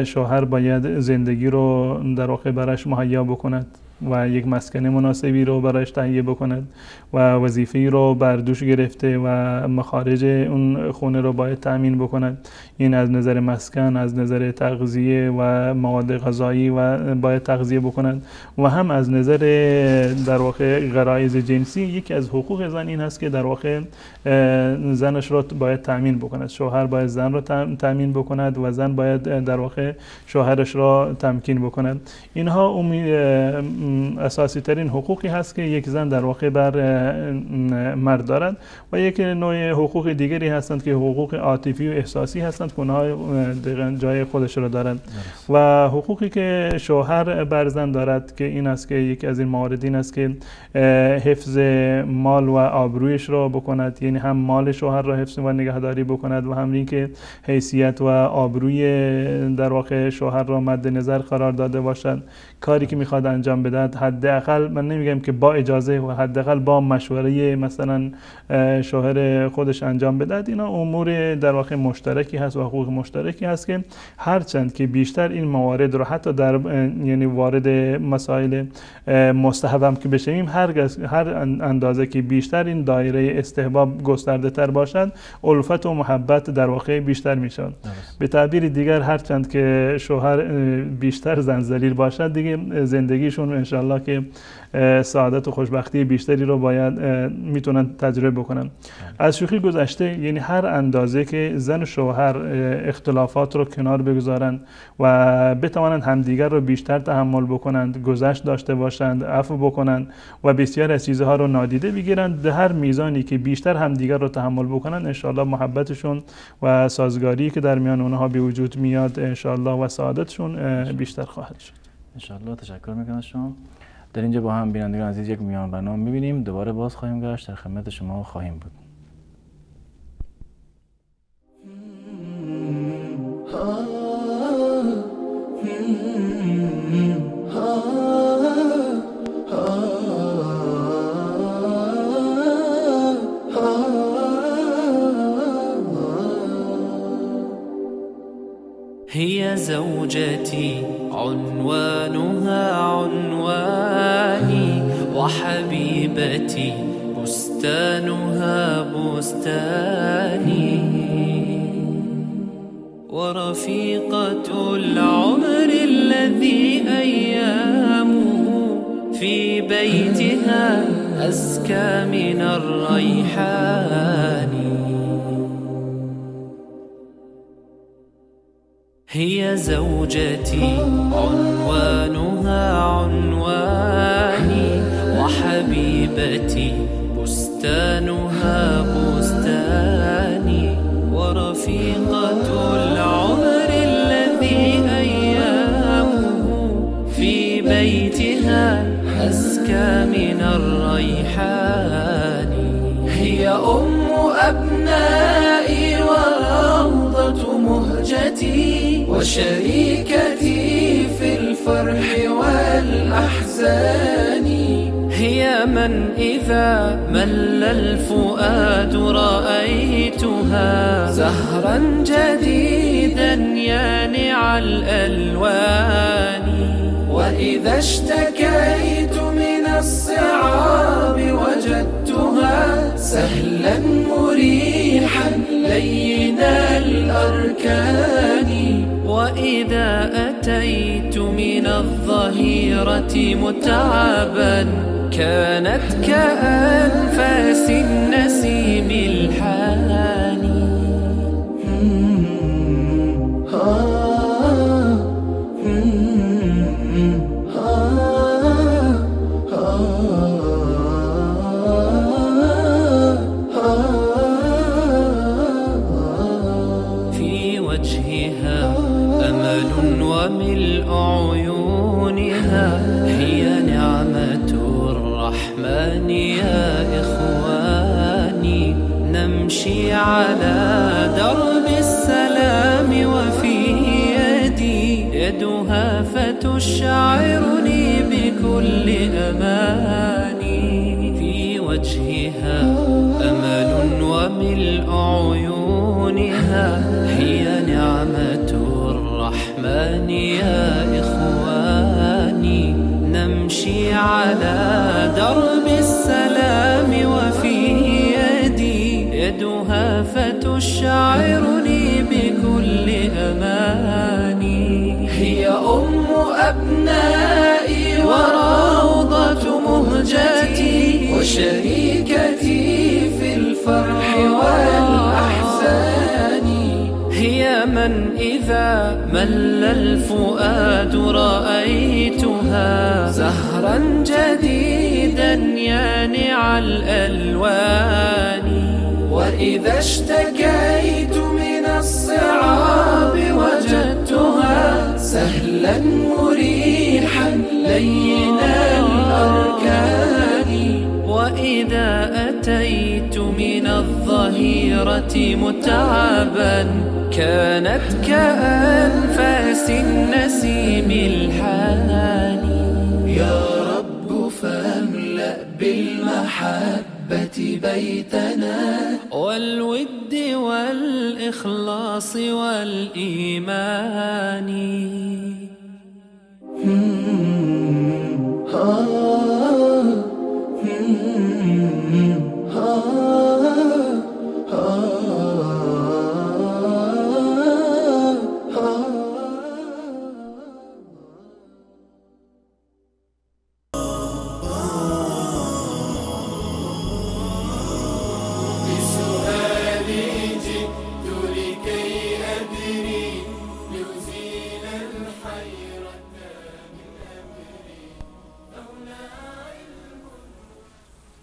شوهر باید زندگی رو در واقع برش مهیا بکند. و یک مسکن مناسبی رو برایش تهیه بکند و وظیفه‌ای رو بر دوش گرفته و مخارج اون خونه رو باید تأمین بکند. این از نظر مسکن، از نظر تغذیه و مواد غذایی و باید تغذیه بکند و هم از نظر در واقع غرایز جنسی. یکی از حقوق زن این هست که در واقع زنش رو باید تأمین بکند. شوهر باید زن رو تأمین بکند و زن باید در واقع شوهرش را تمکین بکند. اینها اساسی ترین حقوقی هست که یک زن در واقع بر مرد دارد و یک نوع حقوق دیگری هستند که حقوق عاطفی و احساسی هستند که اونها جای خودش را دارند و حقوقی که شوهر بر زن دارد که این است که یک از این موارد این است که حفظ مال و آبرویش را بکند، یعنی هم مال شوهر را حفظ و نگهداری بکند و هم اینکه حیثیت و آبروی در واقع شوهر را مد نظر قرار داده باشد. کاری که میخواد انجام بدهد حداقل، من نمیگم که با اجازه و حداقل با مشوره مثلا شوهر خودش انجام بدهد. اینا امور در واقع مشترکی هست و حقوق مشترکی هست که هرچند که بیشتر این موارد رو حتی در یعنی وارد مسائل مستحب هم که بشیم، هر اندازه که بیشتر این دایره استحباب گسترده تر باشد، الفت و محبت در واقع بیشتر میشود. به تعبیر دیگر هرچند که شوهر بیشتر زنجلیل باشد، دیگه زندگیشون انشالله که سعادت و خوشبختی بیشتری رو باید میتونن تجربه بکنن. از شوخی گذشته، یعنی هر اندازه که زن و شوهر اختلافات رو کنار بگذارند و بتوانند همدیگر رو بیشتر تحمل بکنند، گذشت داشته باشند، عفو بکنند و بسیار از چیزها رو نادیده بگیرند، به هر میزانی که بیشتر همدیگر رو تحمل بکنند، انشالله محبتشون و سازگاری که در میان اونها به وجود میاد انشالله و سعادتشون بیشتر خواهد شد. انشالله. تشکر میکنم از شما. در اینجا با هم بینندگان عزیز یک میان برنامه میبینیم، دوباره باز خواهیم گشت، در خدمت شما خواهیم بود. هي زوجتي عنوانها عنواني وحبيبتي بستانها بستاني ورفيقة العمر الذي أيامه في بيتها أزكى من الريحان. هي زوجتي عنوانها عنواني وحبيبتي بستانها بستاني ورفيقة العمر الذي أيامه في بيتها أزكى من الريحان. هي أم أبنائي وروضة مهجتي وشريكتي في الفرح والأحزان. هي من إذا مل الفؤاد رأيتها زهرا جديدا يانع الألوان. وإذا اشتكيت من الصعاب وجدتها سهلا مريحا لين الأركان. وإذا أتيت من الظهيرة متعبا كانت كأنفاس النسيم الحاني. في وجهها أمل وملء عيونها هي نعمة الرحمن يا إخواني. نمشي على درب السلام وفي يدي يدها فتشعرني بكل أماني. في وجهها أمل وملء عيونها هي نعمة الرحمن يا إخواني. أمشي على درب السلام وفي يدي يدها فتشعرني بكل أماني. هي أم أبنائي وروضة مهجتي وشريكتي في الفرح والأحزان. هي من إذا مل الفؤاد رأيتها زهرا جديدا يانع الألوان. وإذا اشتكيت من الصعاب وجدتها سهلا مريحا لين الأركان. وإذا أتيت من الظهيرة متعبا كانت كأنفاس النسيم الحاني. يا رب فاملأ بالمحبة بيتنا والود والإخلاص والإيمان.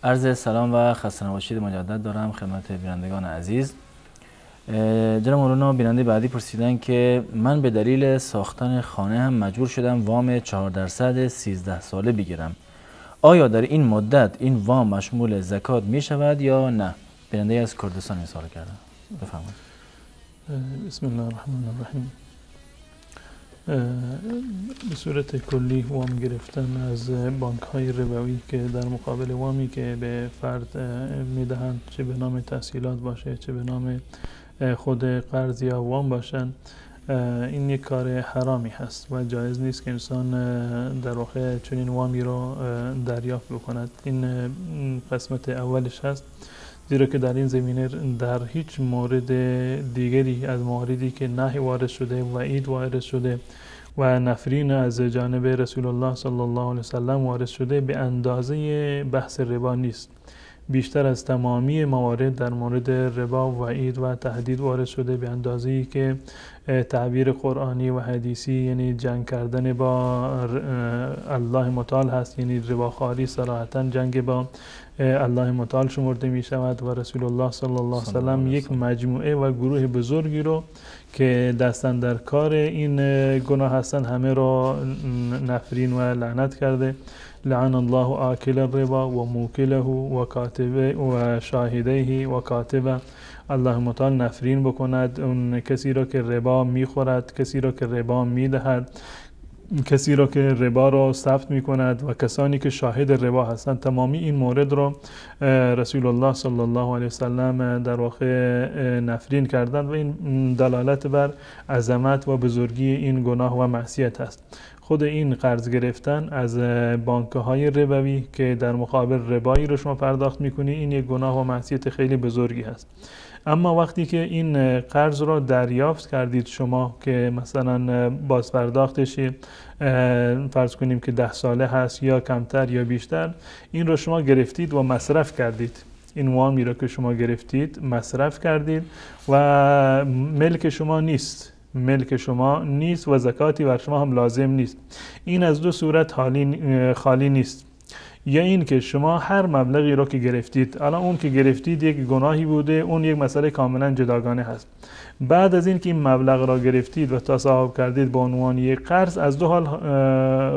عرض سلام و خسته نباشید مجدد دارم خدمت بینندگان عزیز. جناب مولانا بیننده بعدی پرسیدن که من به دلیل ساختن خانه هم مجبور شدم وام 4% 13 ساله بگیرم. آیا در این مدت این وام مشمول زکات می شود یا نه؟ بیننده از کردستان این سوال کردن. بفرمایید. بسم الله الرحمن الرحیم. به صورت کلی وام گرفتن از بانک های ربوی که در مقابل وامی که به فرد میدهند، چه به نام تسهیلات باشه چه به نام خود قرض یا وام باشن، این یک کار حرامی هست و جایز نیست که انسان در واقع چنین وامی رو دریافت بکند. این قسمت اولش هست، زیرا که در این زمینه در هیچ مورد دیگری از مواردی که نهی وارد شده و وعید وارد شده و نفرین از جانب رسول الله صلی الله علیه وسلم وارد شده به اندازه بحث ربا نیست. بیشتر از تمامی موارد در مورد ربا وعید و تهدید وارد شده به اندازه‌ای که تعبیر قرآنی و حدیثی یعنی جنگ کردن با الله متعال هست، یعنی رباخواری صراحتاً جنگ با الله متعال شمرده می شود و رسول الله صلی الله علیه وسلم یک مجموعه و گروه بزرگی رو که دستن در کار این گناه هستند همه را نفرین و لعنت کرده. لعن الله آکل الربا و موکله و کاتبه و شاهدیه و کاتبه. الله متعال نفرین بکند اون کسی را که ربا میخورد، کسی را که ربا میدهد، کسی را که ربا را ثبت می کند و کسانی که شاهد ربا هستند. تمامی این مورد را رسول الله صلی الله علیه وسلم در واقع نفرین کردند و این دلالت بر عظمت و بزرگی این گناه و معصیت است. خود این قرض گرفتن از بانک‌های ربوی که در مقابل ربایی رو شما پرداخت می‌کنی، این یک گناه و معصیت خیلی بزرگی هست. اما وقتی که این قرض رو دریافت کردید شما که مثلا باز پرداختش فرض کنیم که 10 ساله هست یا کمتر یا بیشتر، این رو شما گرفتید و مصرف کردید، این وامی رو که شما گرفتید مصرف کردید و ملک شما نیست، ملک شما نیست و زکاتی بر شما هم لازم نیست. این از دو صورت خالی نیست. یا این که شما هر مبلغی رو که گرفتید، الان اون که گرفتید یک گناهی بوده، اون یک مسئله کاملا جداگانه هست. بعد از این که این مبلغ را گرفتید و تصاحب کردید به عنوان یک قرض، از دو حال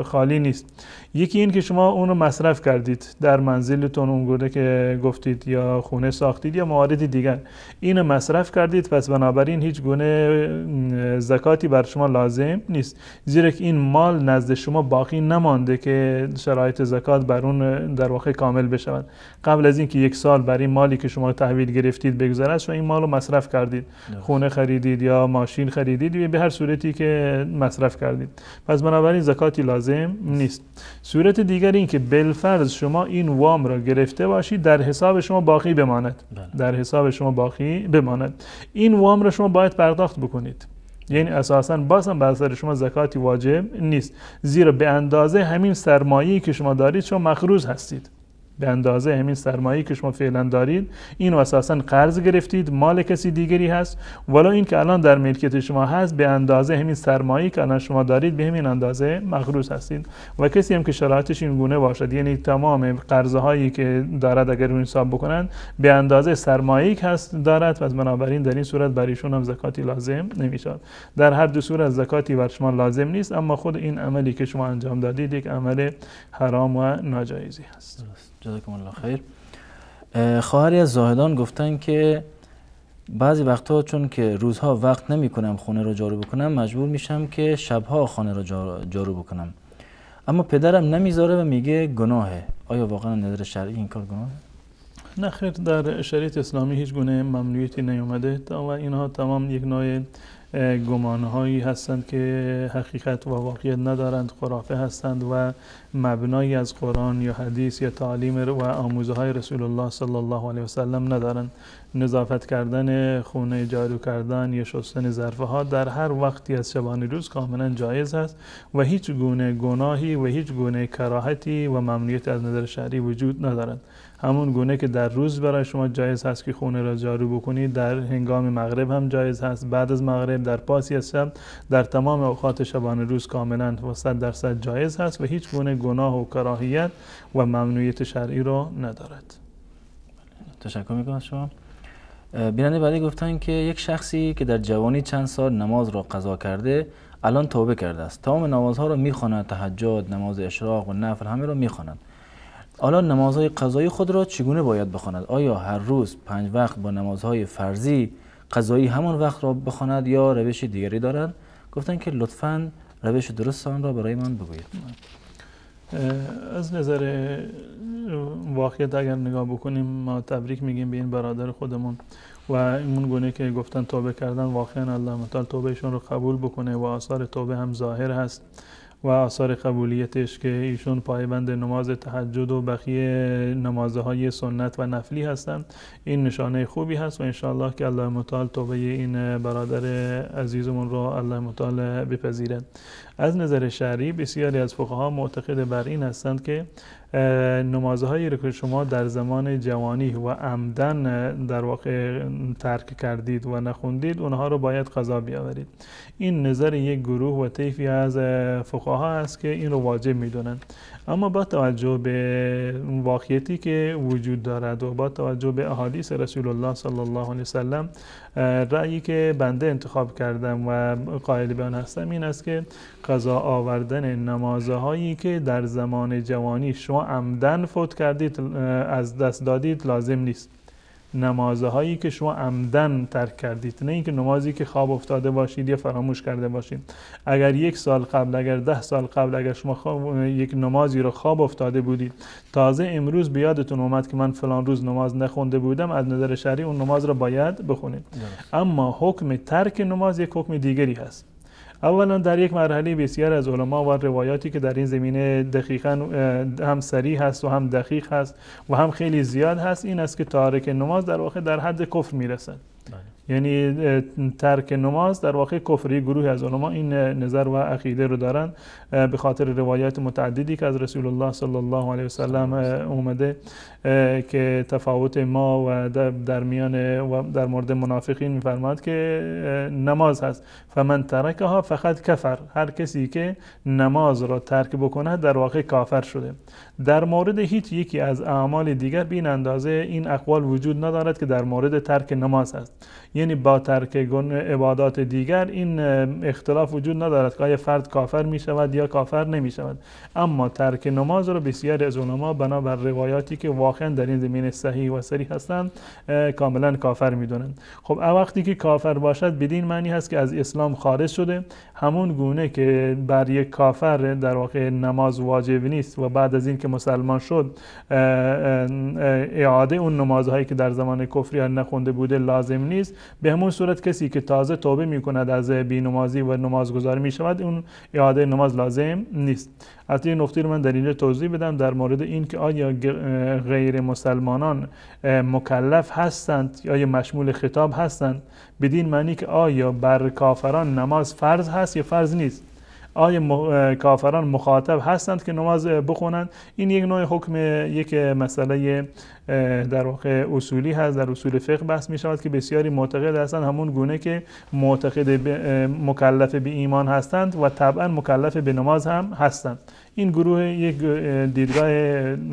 خالی نیست. یکی این که شما اون رو مصرف کردید در منزلتون، اون گونه که گفتید، یا خونه ساختید یا موارد دیگر، این مصرف کردید، پس بنابراین هیچ گونه زکاتی بر شما لازم نیست، زیرا که این مال نزد شما باقی نمانده که شرایط زکات بر اون قانون در واقع کامل بشود. قبل از اینکه 1 سال برای مالی که شما تحویل گرفتید بگذرد، شما این مال رو مصرف کردید، خونه خریدید یا ماشین خریدید یا به هر صورتی که مصرف کردید، پس بنابراین زکاتی لازم نیست. صورت دیگر این که بالفرض شما این وام را گرفته باشید در حساب شما باقی بماند، در حساب شما باقی بماند، این وام را شما باید پرداخت بکنید. یعنی اساساً بازم بر سر شما زکاتی واجب نیست، زیرا به اندازه همین سرمایه‌ای که شما دارید شما مقروض هستید. به اندازه همین سرمایه‌ای که شما فعلا دارید، اینو اساساً قرض گرفتید، مال کسی دیگری هست، ولی این که الان در ملکیت شما هست به اندازه همین سرمایه‌ای که الان شما دارید به همین اندازه مقروض هستید. و کسی هم که شرایطش این گونه باشد، یعنی تمام قرضهایی که دارد اگر اون حساب بکنن به اندازه سرمایه‌ای که هست دارد، پس بنابراین در این صورت برایشون هم زکاتی لازم نمیشد. در هر دو صورت زکاتی بر شما لازم نیست، اما خود این عملی که شما انجام دادید یک عمل حرام و ناجایزی هست. جزاکم الله خیر. خواهری از زاهدان گفتن که بعضی وقتها چون که روزها وقت نمی کنم خونه رو جارو بکنم، مجبور میشم که شبها خانه رو جارو بکنم، اما پدرم نمیذاره و میگه گناهه. آیا واقعا نظر شرعی این کار گناهه؟ نه خیر، در شریعت اسلامی هیچ گونه ممنوعیتی نیومده و اینها تمام یک نوع گمانهایی هستند که حقیقت و واقعیت ندارند، خرافه هستند و مبنایی از قرآن یا حدیث یا تعالیم و آموزه های رسول الله صلی الله علیه و سلم ندارند. نظافت کردن خونه، جارو کردن یا شستن ظرفه ها در هر وقتی از شبانه روز کاملا جایز است و هیچ گونه گناهی و هیچ گونه کراهتی و ممنوعیت از نظر شرعی وجود ندارد. همون گونه که در روز برای شما جایز هست که خونه را جارو بکنید، در هنگام مغرب هم جایز هست، بعد از مغرب، در پاسی از شب، در تمام اوقات شبانه روز کاملا و 100% جایز هست و هیچ گونه گناه و کراهیت و ممنوعیت شرعی را ندارد. تشکر میکنم از شما. بیننده بعدی گفتن که یک شخصی که در جوانی چند سال نماز را قضا کرده الان توبه کرده است، تمام نمازها را میخواند، تهجد، نماز اشراق و نفل همه را میخواند. الان نمازهای قضایی خود را چگونه باید بخواند؟ آیا هر روز 5 وقت با نمازهای فرضی قضایی همان وقت را بخواند یا روش دیگری دارد؟ گفتن که لطفاً روش درست آن را برای من بگویید. از نظر واقعیت اگر نگاه بکنیم، ما تبریک میگیم به این برادر خودمون و این گونه که گفتن توبه کردن، واقعا الله تعالی توبهشون رو قبول بکنه و آثار توبه هم ظاهر هست و آثار قبولیتش که ایشون پایبند نماز تهجد و بقیه نمازهای سنت و نفلی هستند، این نشانه خوبی هست و انشاءالله که الله متعال توبه این برادر عزیزمون رو الله متعال بپذیرد. از نظر شرعی بسیاری از فقها معتقد بر این هستند که نمازهایی رو که شما در زمان جوانی و عمدن در واقع ترک کردید و نخوندید، اونها رو باید قضا بیاورید. این نظر یک گروه و طیفی از فقها است که این رو واجب میدونند، اما با توجه به واقعیتی که وجود دارد و با توجه به احادیث رسول الله صلی الله علیه وسلم، رأیی که بنده انتخاب کردم و قائل به آن هستم این است که قضا آوردن نمازهایی که در زمان جوانی شما عمدن فوت کردید، از دست دادید، لازم نیست. نمازهایی که شما عمدن ترک کردید، نه اینکه نمازی که خواب افتاده باشید یا فراموش کرده باشید. اگر 1 سال قبل، اگر 10 سال قبل، اگر شما یک نمازی رو خواب افتاده بودید، تازه امروز بیادتون اومد که من فلان روز نماز نخونده بودم، از نظر شرعی اون نماز رو باید بخونید. اما حکم ترک نماز یک حکم دیگری هست. اولا در یک مرحله بسیار از علما و روایاتی که در این زمینه دقیقاً هم صریح هست و هم دقیق هست و هم خیلی زیاد هست، این است که تارک نماز در واقع در حد کفر میرسد. یعنی ترک نماز در واقع کفری. گروه از علما این نظر و عقیده رو دارن به خاطر روایات متعددی که از رسول الله صلی الله علیه وسلم اومده که تفاوت ما و در میان و در مورد منافقین میفرماد که نماز هست فمن ترکها فقط کفر، هر کسی که نماز را ترک بکنه در واقع کافر شده. در مورد هیچ یکی از اعمال دیگر به این اندازه این اقوال وجود ندارد که در مورد ترک نماز هست. یعنی با ترک عبادات دیگر این اختلاف وجود ندارد که آیا فرد کافر می شود یا کافر نمی شود. اما ترک نماز رو بسیاری از علما بنابر روایاتی که واقعا در این زمینه صحیح و صریح هستند کاملا کافر میدونند. خب وقتی که کافر باشد بدین معنی هست که از اسلام خارج شده، همون گونه که بر یک کافر در واقع نماز واجب نیست و بعد از این که مسلمان شد اعاده اون نمازهایی که در زمان کفری نخونده بوده لازم نیست، به همون صورت کسی که تازه توبه میکند از بی‌نمازی و نمازگزار میشود اون اعاده نماز لازم نیست. از این نکته رو من در اینجا توضیح بدم در مورد این که آیا غیر مسلمانان مکلف هستند یا مشمول خطاب هستند، بدین معنی که آیا بر کافران نماز فرض هست یا فرض نیست. آیا کافران مخاطب هستند که نماز بخونند؟ این یک نوع حکم، یک مسئله در واقع اصولی هست، در اصول فقه بحث می شود که بسیاری معتقد هستند همون گونه که معتقد مکلف به ایمان هستند و طبعا مکلف به نماز هم هستند. این گروه یک دیدگاه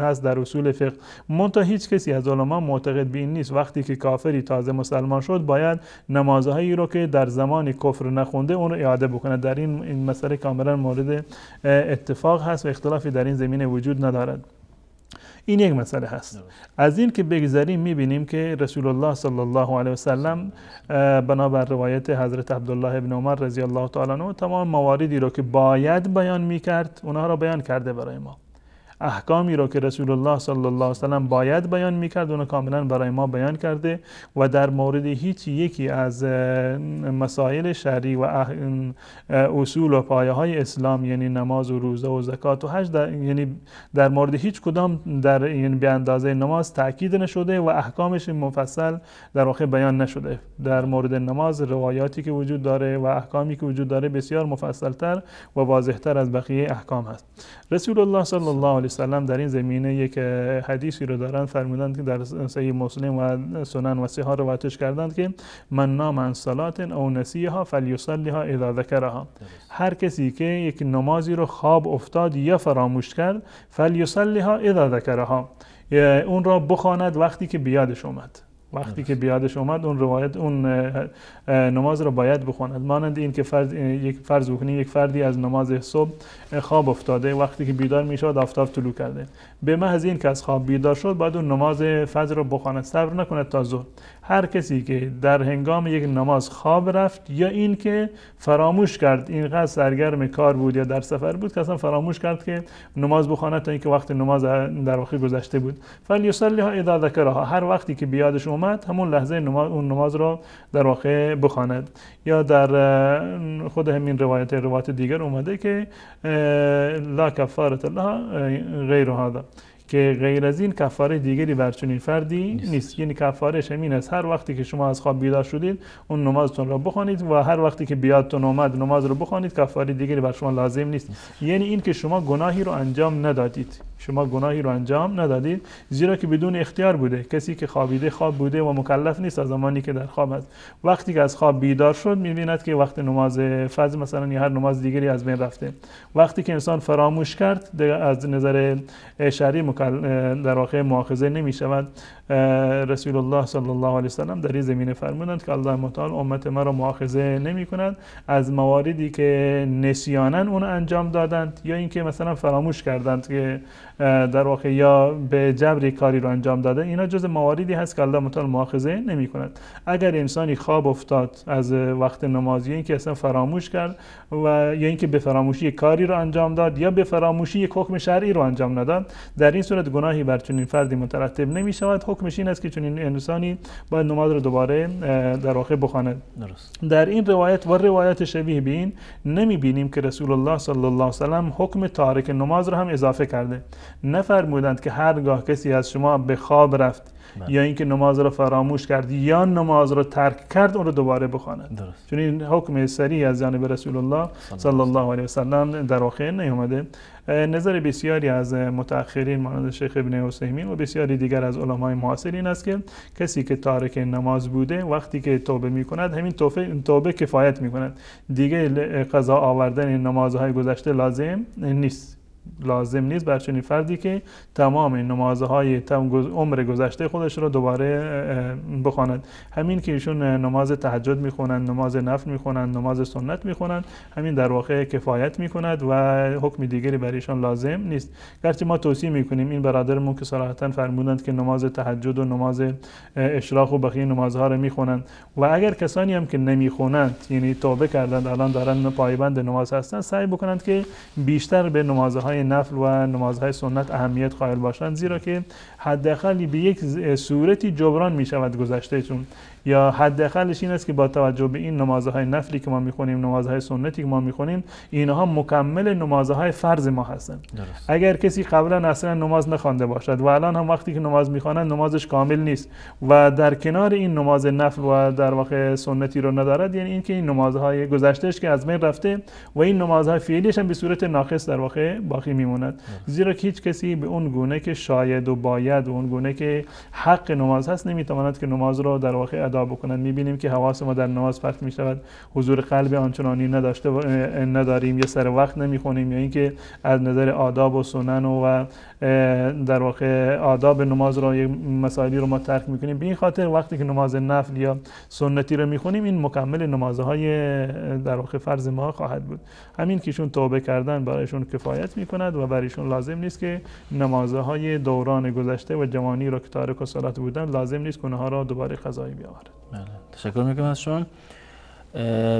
هست در اصول فقه. منتها هیچ کسی از علما معتقد به این نیست وقتی که کافری تازه مسلمان شد باید نمازهایی رو که در زمان کفر نخونده اون رو اعاده بکنه. در این مسئله کاملا مورد اتفاق هست و اختلافی در این زمینه وجود ندارد. این یک مسئله هست. از این که بگذاریم میبینیم که رسول الله صلی الله علیه و سلم بنابر روایت حضرت عبدالله ابن عمر رضی الله تعالی عنه تمام مواردی رو که باید بیان میکرد اونها را بیان کرده برای ما. احکامی رو که رسول الله صلی الله علیه و سلم باید بیان میکرد اون کاملا برای ما بیان کرده و در مورد هیچ یکی از مسائل شرعی و اصول و پایه های اسلام یعنی نماز و روزه و زکات و حج یعنی در مورد هیچ کدام یعنی به اندازه نماز تاکید نشده و احکامش مفصل در واقع بیان نشده. در مورد نماز روایاتی که وجود داره و احکامی که وجود داره بسیار مفصلتر و واضحتر از بقیه احکام هست. رسول الله صلی الله علیه وسلم در این زمینه یک حدیثی رو دارن فرمودند که در صحیح مسلم و سنن و صحیح روایتش کردند که من نام عن صلاة او نسیها فلیصلیها اذا ذکرها. هر کسی که یک نمازی رو خواب افتاد یا فراموش کرد فلیصلیها اذا ذکرها، اون را بخواند وقتی که بیادش اومد. وقتی که بیادش اومد اون روایت اون نماز رو باید بخواند. مانند این که یک فرض بکنیم یک فردی از نماز صبح خواب افتاده، وقتی که بیدار میشد آفتاب طلوع کرده، به محض این که از خواب بیدار شد باید اون نماز فجر رو بخواند، صبر نکند تا ظهر. هر کسی که در هنگام یک نماز خواب رفت یا این که فراموش کرد، اینقدر سرگرم کار بود یا در سفر بود که اصلا فراموش کرد که نماز بخواند تا اینکه وقت نماز در واقع گذشته بود، فلیصلیها اذا ذکرها، هر وقتی که بیادش اومد همون لحظه اون نماز رو در واقع بخواند. یا در خود همین روایت دیگر اومده که لا کفارة لها غیر هذا، که غیر از این کفاره دیگری بر چنین فردی نیست. یعنی کفارش همین است هر وقتی که شما از خواب بیدار شدید اون نمازتون رو بخوانید و هر وقتی که بیادتون اومد نماز رو بخوانید، کفاره دیگری بر شما لازم نیست. یعنی این که شما گناهی رو انجام ندادید، شما گناهی رو انجام ندادید زیرا که بدون اختیار بوده. کسی که خوابیده خواب بوده و مکلف نیست از زمانی که در خواب است، وقتی که از خواب بیدار شد می‌بیند که وقت نماز فجر مثلا یا هر نماز دیگری از بین رفته. وقتی که انسان فراموش کرد از نظر شرعی در واقع مؤاخذه نمی‌شود. رسول الله صلی الله علیه و سلم در این زمینه فرمودند که الله متعال امت ما را مؤاخذه نمی‌کند از مواردی که نسیاناً اون انجام دادند یا اینکه مثلا فراموش کردند که در واقع یا به جبر کاری رو انجام داده. اینا جز مواردی هست که الله متعال مؤاخذه نمی‌کند. اگر انسانی خواب افتاد از وقت نمازی، اینکه اصلا فراموش کرد و یا اینکه به فراموشی کاری رو انجام داد یا به فراموشی یک حکم شرعی رو انجام نداد، در این صورت گناهی بر چنین فردی مترتب نمی‌شود. حکمش این است که چنین انسانی باید نماز رو دوباره در واقع بخواند. درست. در این روایت و روایت شبیه به این نمی‌بینیم که رسول الله صلی الله علیه و سلم حکم تارک نماز رو هم اضافه کرده. نفرمودند که هرگاه کسی از شما به خواب رفت یا اینکه نماز رو فراموش کرد یا نماز رو ترک کرد اون رو دوباره بخواند. چون این حکم صریح از جانب رسول الله صلی الله علیه و سلم در واقع نیامده. نظر بسیاری از متأخرین مانند شیخ ابن عثیمین و بسیاری دیگر از علمای معاصر این است که کسی که تارک نماز بوده وقتی که توبه میکند همین توبه کفایت میکند، دیگه قضا آوردن نمازهای گذشته لازم نیست. لازم نیست بر چنین فردی که تمام نمازهای عمر گذشته خودش رو دوباره بخواند. همین که ایشون نماز تهجد میخونن، نماز نفل میخونن، نماز سنت میخونن، همین در واقع کفایت میکند و حکم دیگری بر ایشان لازم نیست. گرچه ما توصیه میکنیم این برادرمون که صراحتا فرمودند که نماز تهجد و نماز اشراق و بقیه نمازها رو میخونن و اگر کسانی هم که نمیخونند یعنی توبه کردند الان دارن پایبند نماز هستند، سعی بکنند که بیشتر به نمازهای نفل و نمازهای سنت اهمیت قائل باشند، زیرا که حداقل به یک صورتی جبران میشود گذشتهشون، یا حداقلش این است که با توجه به این نمازهای نفلی که ما میخونیم، نمازهای سنتی که ما میخونیم، اینها مکمل نمازهای فرض ما هستند. اگر کسی قبلا اصلا نماز نخوانده باشد و الان هم وقتی که نماز میخواند نمازش کامل نیست و در کنار این نماز نفل و در واقع سنتی رو ندارد، یعنی اینکه این نمازهای گذشتهش که از بین رفته و این نمازهای فعلیش هم به صورت ناقص در واقع باقی میموند، زیرا که هیچ کسی به اون گونه که شاید و باید و اون گونه که حق نماز هست نمیتواند که نماز رو در واقع ادا بکنند. میبینیم که حواس ما در نماز پرت میشود، حضور قلب آنچنانی نداریم، یا سر وقت نمیخونیم، یا اینکه از نظر آداب و سنن و در واقع آداب نماز رو یک مسائلی رو ما ترک میکنیم. به این خاطر وقتی که نماز نفل یا سنتی رو میخونیم این مکمل نمازهای در واقع فرض ما خواهد بود. همین که ایشون توبه کردن برایشون کفایت میکند و برایشون لازم نیست که نمازهای دوران گذشته و جوانی رو که تارک الصلات بودن لازم نیست که اونها را دوباره قضایی بیاورد. بله، تشکر میکنم از شما.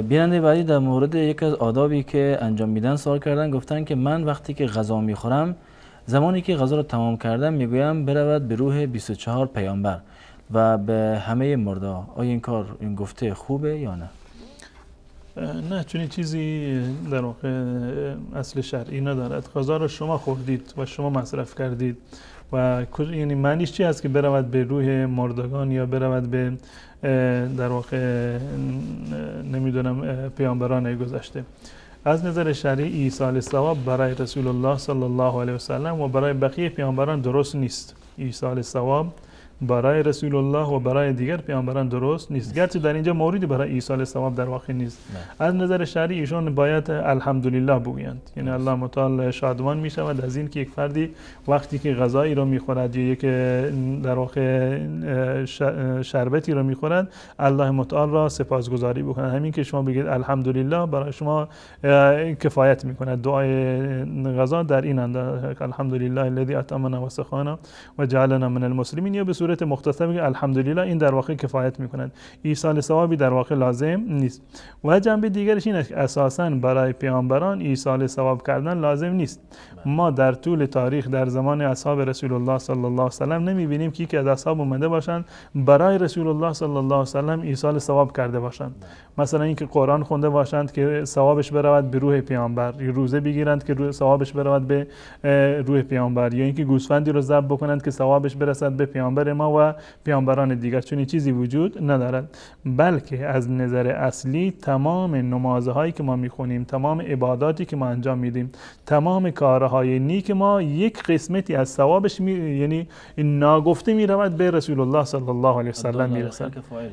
بیننده بعدی در مورد یک از آدابی که انجام میدن سوال کردن، گفتن که من وقتی که غذا میخورم زمانی که غذا رو تمام کردم میگویم برود به روح 24 پیامبر و به همه مردا. آیا این کار، این گفته خوبه یا نه؟ نه، چون چیزی در واقع اصل شرعی ندارد. غذا رو شما خوردید و شما مصرف کردید و یعنی معنیش چی است که برود به روح مردگان یا برود به در واقع نمیدونم پیامبران گذشته؟ از نظر شرعی ایصال ثواب برای رسول الله صلی الله علیه و سلم و برای بقیه پیامبران درست نیست. ایصال ثواب برای رسول الله و برای دیگر پیامبران درست نیست، گرچه در اینجا موردی برای ایصال ثواب در واقع نیست. از نظر شرعی ایشون باید الحمدلله بگویند، یعنی الله متعال شادمان می شود از این که یک فردی وقتی که غذایی رو میخورد یا یک در واقع شربتی رو میخورد الله متعال را سپاسگزاری بکند. همین که شما بگید الحمدلله برای شما کفایت میکند. دعای غذا در این اندازه الحمدلله الذی اطعمنا و سقانا و جعلنا من المسلمین، یا به صورت مختصر بگید الحمدلله، این در واقع کفایت میکند. ایصال ثوابی در واقع لازم نیست. و جنبه دیگرش این است که اساساً برای پیامبران ایصال ثواب کردن لازم نیست. ما در طول تاریخ در زمان اصحاب رسول الله صلی الله علیه و سلم نمیبینیم که یکی از اصحاب اومده باشند برای رسول الله صلی الله علیه و سلم ایصال ثواب کرده باشند. مثلا اینکه قرآن خونده باشند که ثوابش برود به روح پیامبر، یا روزه بگیرند که ثوابش برود به روح پیامبر، یا اینکه گوسفندی رو ذبح بکنند که ثوابش برسد به پیامبر ما و پیامبران دیگر. چون چیزی وجود ندارد، بلکه از نظر اصلی تمام نمازهایی که ما میخونیم، تمام عباداتی که ما انجام میدیم، تمام کارهای نیک ما یک قسمتی از ثوابش یعنی ناگفته میرود به رسول الله صلی الله علیه و سلم میرسد.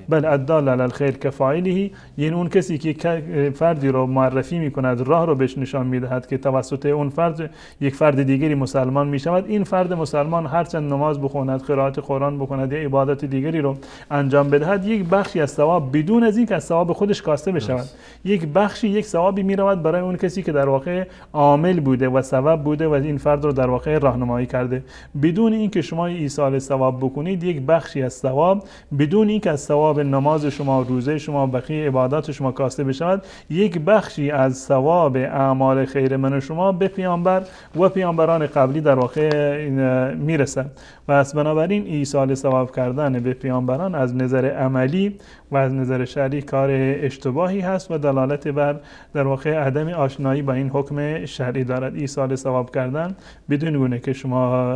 بله، الدال علی الخیر کفاعله، یعنی اون کسی که فردی رو معرفی میکند، راه رو بهش نشان میدهد که توسط اون فرد یک فرد دیگری مسلمان میشود. این فرد مسلمان هرچند نماز بخواند، قرائت قرآن بکند یا عبادت دیگری رو انجام بدهد، یک بخشی از ثواب بدون از اینکه از ثواب خودش کاسته بشود، یک بخشی، یک ثوابی میرود برای اون کسی که در واقع عامل بوده و سبب بوده و این فرد رو در واقع راهنمایی کرده. بدون اینکه شما ایصال ثواب بکنید، یک بخشی از ثواب بدون اینکه از ثواب نماز شما، روزه شما، بقیه عبادات شما کاسته بشود، یک بخشی از ثواب اعمال خیر من شما به پیامبر و پیامبران قبلی در واقع میرسد. و از بنابراین ایصال ثواب کردن به پیامبران از نظر عملی و از نظر شرعی کار اشتباهی هست و دلالت بر در واقع عدم آشنایی با این حکم شرعی دارد. ایصال ثواب کردن بدون گونه که شما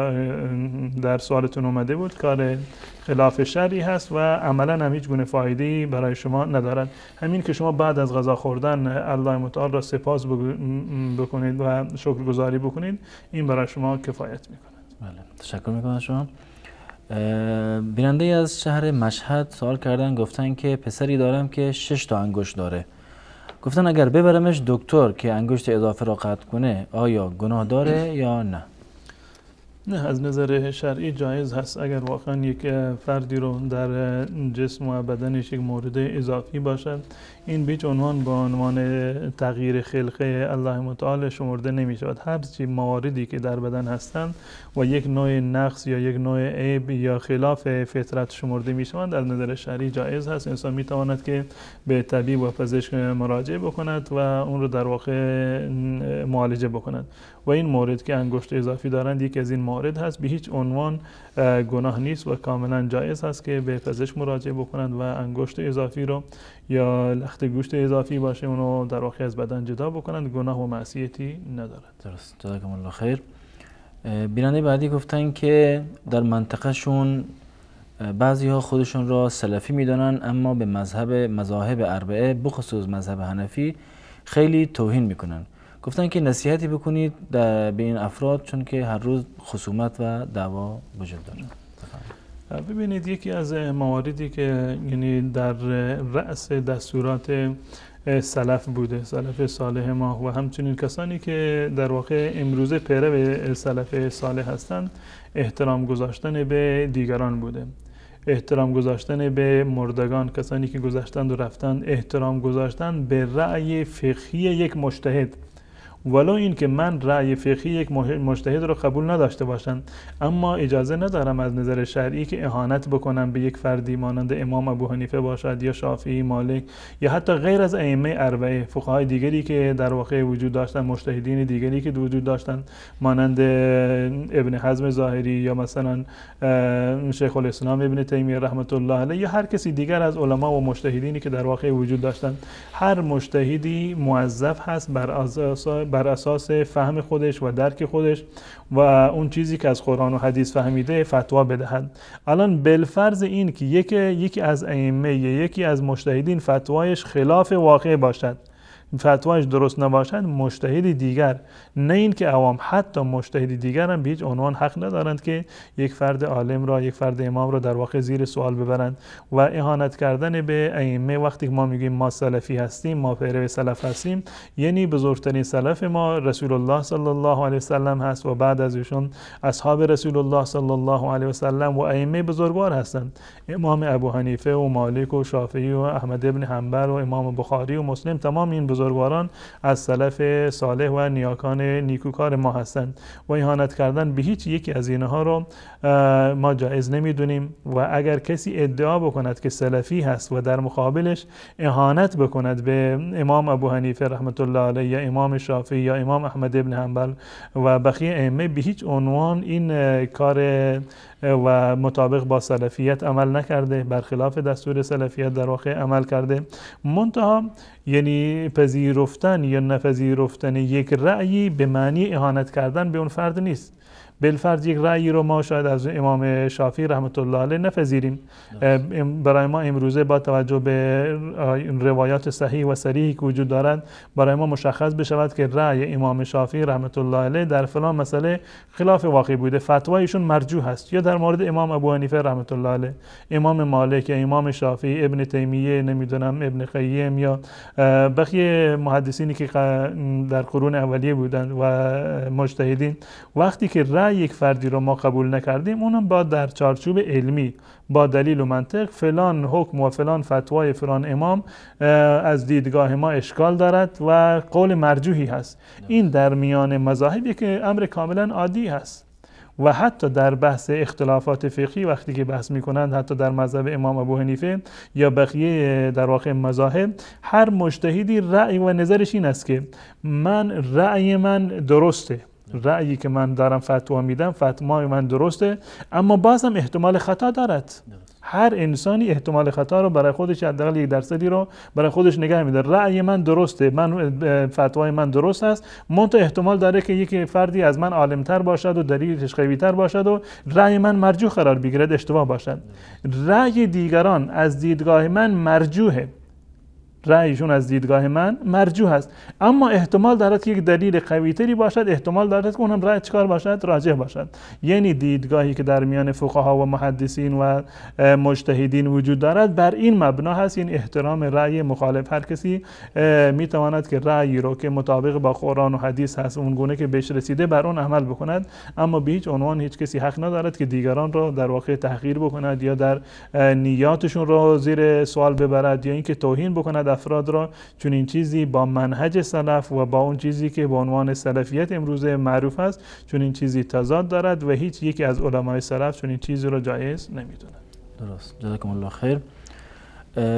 در سوالتون اومده بود کار خلاف شرعی هست و عملا هم هیچ گونه فایده‌ای برای شما ندارد. همین که شما بعد از غذا خوردن الله متعال را سپاس بکنید و شکرگزاری بکنید، این برای شما کفایت میکند. بله، تشکر میکنم شما. بیننده از شهر مشهد سوال کردن، گفتن که پسری دارم که 6 تا انگشت داره گفتن اگر ببرمش دکتر که انگشت اضافه را قطع کنه آیا گناه داره یا نه؟ نه، از نظر شرعی جایز هست. اگر واقعا یک فردی رو در جسم و بدنش یک مورد اضافی باشد، این بیچ عنوان با عنوان تغییر خلقه الله متعال شمرده نمی شود. هرچی مواردی که در بدن هستند و یک نوع نقص یا یک نوع عیب یا خلاف فطرت شمرده می شوند، از نظر شرعی جایز هست. انسان می تواند که به طبیب و پزشک مراجعه بکند و اون رو در واقع معالجه بکند. و این مورد که انگشت اضافی دارند یکی از این موارد هست. به هیچ عنوان گناه نیست و کاملا جایز هست که به پزشک مراجعه بکنند و انگشت اضافی رو یا لخت گوشت اضافی باشه اونو در واقع از بدن جدا بکنند. گناه و معصیتی ندارد. درست، جزاکم الله خیر. بیننده بعدی گفتن که در منطقه شون بعضی ها خودشون را سلفی میدانن اما به مذاهب اربعه بخصوص مذهب حنفی خیلی توهین میکنن. گفتن که نصیحتی بکنید به این افراد چون که هر روز خصومت و دعوا وجود داره. ببینید، یکی از مواردی که یعنی در رأس دستورات سلف بوده، سلف صالح ما و همچنین کسانی که در واقع امروزه پیرو سلف صالح هستند، احترام گذاشتن به دیگران بوده. احترام گذاشتن به مردگان، کسانی که گذشتند و رفتند، احترام گذاشتن به رأی فقهی یک مجتهد، ولو این که من رأی فقهی یک مجتهد رو قبول نداشته باشم، اما اجازه ندارم از نظر شرعی که اهانت بکنم به یک فردی مانند امام ابو حنیفه باشد یا شافعی، مالک یا حتی غیر از ائمه اربعه، فقهای دیگری که در واقع وجود داشتن، مجتهدین دیگری که وجود داشتن مانند ابن حزم ظاهری یا مثلا شیخ الاسلام ابن تیمیه رحمت الله علیه یا هر کسی دیگر از علما و مجتهدینی که در واقع وجود داشتن. هر مجتهدی موظف هست بر اساس فهم خودش و درک خودش و اون چیزی که از قرآن و حدیث فهمیده فتوا بدهد. الان بالفرض این که یکی از ائمه یا یکی از مجتهدین فتوایش خلاف واقع باشد، فتوایش درست نباشد، مجتهد دیگر، نه این که عوام، حتی مجتهد دیگر هم به هیچ عنوان حق ندارند که یک فرد عالم را، یک فرد امام را در واقع زیر سوال ببرند. و اهانت کردن به ائمه، وقتی که ما میگیم ما سلفی هستیم، ما پیرو سلف هستیم، یعنی بزرگترین سلف ما رسول الله صلی الله علیه و سلم هست و بعد از ایشون اصحاب رسول الله صلی الله علیه و سلم و ائمه بزرگوار هستند. امام ابو حنیفه و مالک و شافعی و احمد ابن حنبل و امام بخاری و مسلم، تمام این بزرگواران از سلف صالح و نیاکان نیکوکار ما هستند و اهانت کردن به هیچ یکی از اینها رو ما جایز نمیدونیم. و اگر کسی ادعا بکند که سلفی هست و در مقابلش اهانت بکند به امام ابو حنیفه رحمت الله علیه یا امام شافعی یا امام احمد ابن حنبل و بقیه ائمه، به هیچ عنوان این کار و مطابق با سلفیت عمل نکرده، برخلاف دستور سلفیت در واقع عمل کرده. منتها یعنی پذیرفتن یا نپذیرفتن یک رأیی به معنی اهانت کردن به اون فرد نیست. بالفرض یک رأیی رو ما شاید از امام شافعی رحمت الله علیه نپذیریم، برای ما امروزه با توجه به روایات صحیح و صریحی که وجود دارد برای ما مشخص بشود که رأی امام شافعی رحمت الله علیه در فلان مسئله خلاف واقع بوده، فتوایشون مرجوح است. یا در مورد امام ابو حنیفه رحمت الله علیه، امام مالک یا امام شافعی، ابن تیمیه، نمیدونم ابن قیم یا بقیه محدثینی که در قرون اولیه بودند و مجتهدین، وقتی که رأی یک فردی رو ما قبول نکردیم، اونم با در چارچوب علمی با دلیل و منطق فلان حکم و فلان فتوای فلان امام از دیدگاه ما اشکال دارد و قول مرجوحی هست. این در میان مذاهبی که امر کاملا عادی هست و حتی در بحث اختلافات فقهی وقتی که بحث میکنند، حتی در مذهب امام ابو حنیفه یا بقیه در واقع مذاهب، هر مجتهدی رأی و نظرش این است که رأی من درسته، رأیی که من دارم فتوا میدم فتوای من درسته، اما بازم احتمال خطا دارد. هر انسانی احتمال خطا رو برای خودش حداقل 1% رو برای خودش نگه میداره. رأی من درسته، فتوای من درست است، منتها احتمال داره که یک فردی از من عالمتر باشد و دلیلش قوی‌تر باشد و رأی من مرجوح قرار بگیرد، اشتباه باشد. رأی دیگران از دیدگاه من مرجوحه، رأیشون از دیدگاه من مرجوح است، اما احتمال دارد که یک دلیل قوی‌تری باشد، احتمال دارد که اونم رأی چکار باشد؟ راجح باشد. یعنی دیدگاهی که در میان فقها و محدثین و مجتهدین وجود دارد بر این مبنا هست، این احترام رأی مخالف. هر کسی میتواند که رأیی رو که مطابق با قرآن و حدیث هست اون گونه که بهش رسیده بر اون عمل بکند، اما به هیچ عنوان هیچ کسی حق ندارد که دیگران رو در واقع تحقیر بکند یا در نیاتشون رو زیر سوال ببرد یا اینکه توهین بکند افراد را، چون این چیزی با منهج سلف و با اون چیزی که به عنوان سلفیت امروز معروف است چون این چیزی تضاد دارد و هیچ یکی از علمای سلف چون این چیزی رو جایز نمیدونه. درست، جزاکم الله خیر.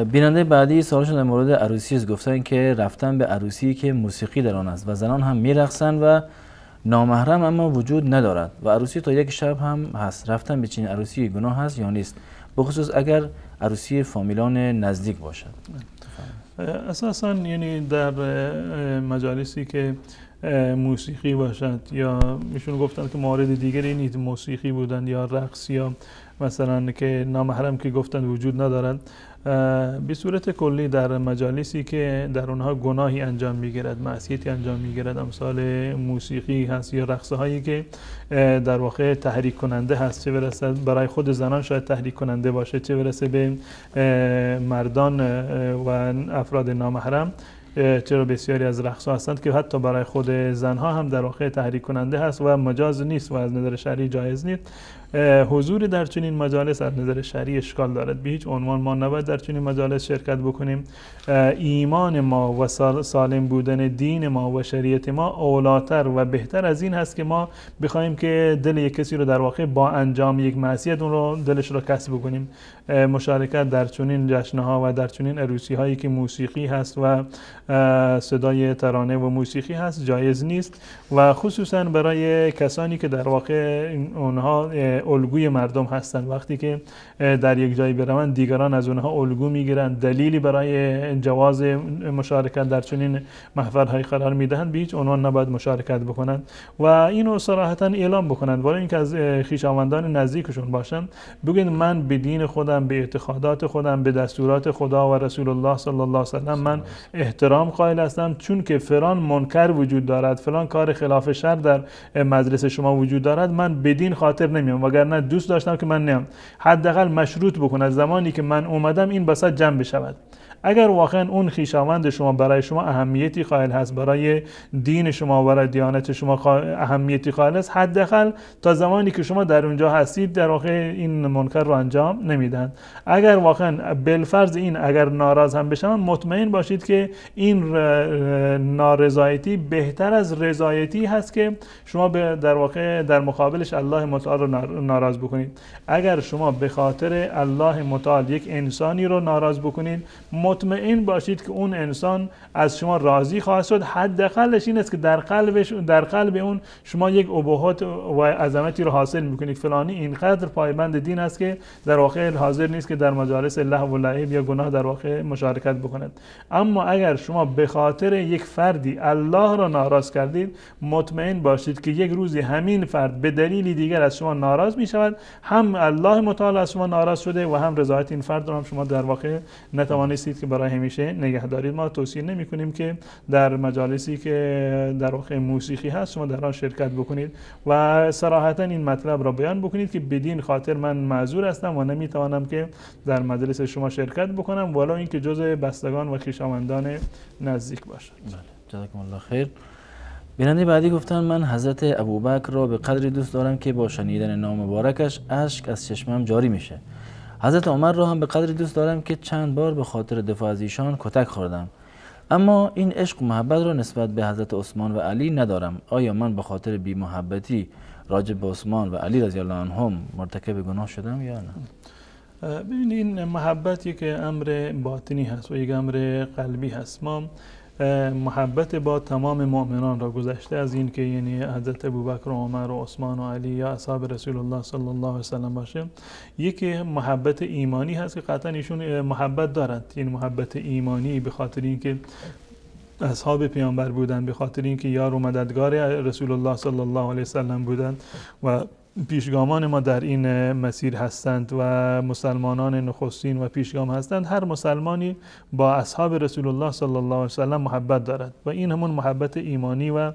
بیننده بعدی سوالشون در مورد عروسی است. گفتن که رفتن به عروسی که موسیقی در آن است و زنان هم میرقصند و نامحرم اما وجود ندارد و عروسی تا یک شب هم هست، رفتن به چنین عروسی گناه هست یا نیست؟ بخصوص اگر عروسی فامیلان نزدیک باشد. اساساً یعنی در مجالسی که موسیقی باشد یا میشون گفتن که موارد دیگری نیست، موسیقی بودن یا رقص یا مثلا که نامحرم که گفتن وجود ندارد، به صورت کلی در مجالسی که در اونها گناهی انجام میگیرد، معصیتی انجام میگیرد، امثال موسیقی هست یا رقص هایی که در واقع تحریک کننده هست، چه برسه برای خود زنان شاید تحریک کننده باشه، چه برسه به مردان و افراد نامحرم، چرا بسیاری از رقص ها هستند که حتی برای خود زنها هم در واقع تحریک کننده هست و مجاز نیست و از نظر شرعی جایز نیست. حضور در چنین مجالس از نظر شرعی اشکال دارد. به هیچ عنوان ما نباید در چنین مجالس شرکت بکنیم. ایمان ما و سالم بودن دین ما و شریعت ما اولاتر و بهتر از این هست که ما بخوایم که دل یک کسی رو در واقع با انجام یک معصیت اون رو دلش رو کسب بکنیم. مشارکت در چنین جشن‌ها و در چنین عروسی هایی که موسیقی هست و صدای ترانه و موسیقی هست جایز نیست و خصوصا برای کسانی که در واقع اونها الگوی مردم هستند. وقتی که در یک جایی بروند دیگران از اونها الگو میگیرند، دلیلی برای جواز مشارکت در چنین محفل‌های قرار میدهند، به هیچ عنوان نباید مشارکت بکنند و اینو صراحتا اعلام بکنند، ولی اینکه از خویشاوندان نزدیکشون باشند بگن من به دین خودم، به اعتقادات خودم، به دستورات خدا و رسول الله صلی الله علیه و سلم من احترام قائل هستم، چون که فلان منکر وجود دارد، فلان کار خلاف شرع در مجلس شما وجود دارد، من بدین خاطر نمیام، وگرنه دوست داشتم که من نمیام. حداقل مشروط بکن زمانی که من اومدم این بساط جمع بشود. اگر واقعا اون خویشاوند شما برای شما اهمیتی قائل هست، برای دین شما و برای دیانت شما اهمیتی قائل است، حداقل تا زمانی که شما در اونجا هستید در واقع این منکر رو انجام نمیدن. اگر واقعا بالفرض این اگر ناراض هم بشن، مطمئن باشید که این نارضایتی بهتر از رضایتی هست که شما در واقع در مقابلش الله متعال رو ناراض بکنید. اگر شما به خاطر الله متعال یک انسانی رو ناراض بکنید، مطمئن باشید که اون انسان از شما راضی خواهد شد. حداقلش این است که در قلب اون شما یک ابهت و عظمتی رو حاصل میکنید. فلانی اینقدر پایبند دین است که در واقع حاضر نیست که در مجالس لهو و لعب یا گناه در واقع مشارکت بکند. اما اگر شما به خاطر یک فردی الله را ناراض کردید، مطمئن باشید که یک روزی همین فرد به دلیلی دیگر از شما ناراض می شود، هم الله متعال از شما ناراض شده و هم رضایت این فرد را هم شما در واقع نتوانستید که برای همیشه نگه دارید. ما توصیه نمی کنیم که در مجالسی که در واقع موسیقی هست شما در آن شرکت بکنید و صراحتا این مطلب را بیان بکنید که بدین خاطر من معذور هستم و نمی توانم که در مجلس شما شرکت بکنم، ولو اینکه جزء بستگان و خویشاوندان نزدیک باشد. جزاکم الله خیر. بیننده بعدی گفتن من حضرت ابوبکر را به قدری دوست دارم که با شنیدن نام مبارکش اشک از چشمم جاری میشه. حضرت عمر را هم به قدری دوست دارم که چند بار به خاطر دفاع از ایشان کتک خوردم. اما این عشق و محبت را نسبت به حضرت عثمان و علی ندارم. آیا من به خاطر بی محبتی راجع به عثمان و علی رضی الله عنهم مرتکب گناه شدم یا نه؟ ببینید این محبت یک امر باطنی هست و یک امر قلبی هست. ما محبت با تمام مؤمنان را گذشته از این که یعنی حضرت ابوبکر و عمر و عثمان و علی یا اصحاب رسول الله صلی الله علیه و سلم باشه، یک محبت ایمانی هست که قطعا ایشون محبت دارند. این محبت ایمانی به خاطر اینکه اصحاب پیامبر بودند، به خاطر اینکه یار و مددگار رسول الله صلی الله علیه و سلم بودند و پیشگامان ما در این مسیر هستند و مسلمانان نخستین و پیشگام هستند. هر مسلمانی با اصحاب رسول الله صلی الله علیه و سلم محبت دارد و این همون محبت ایمانی و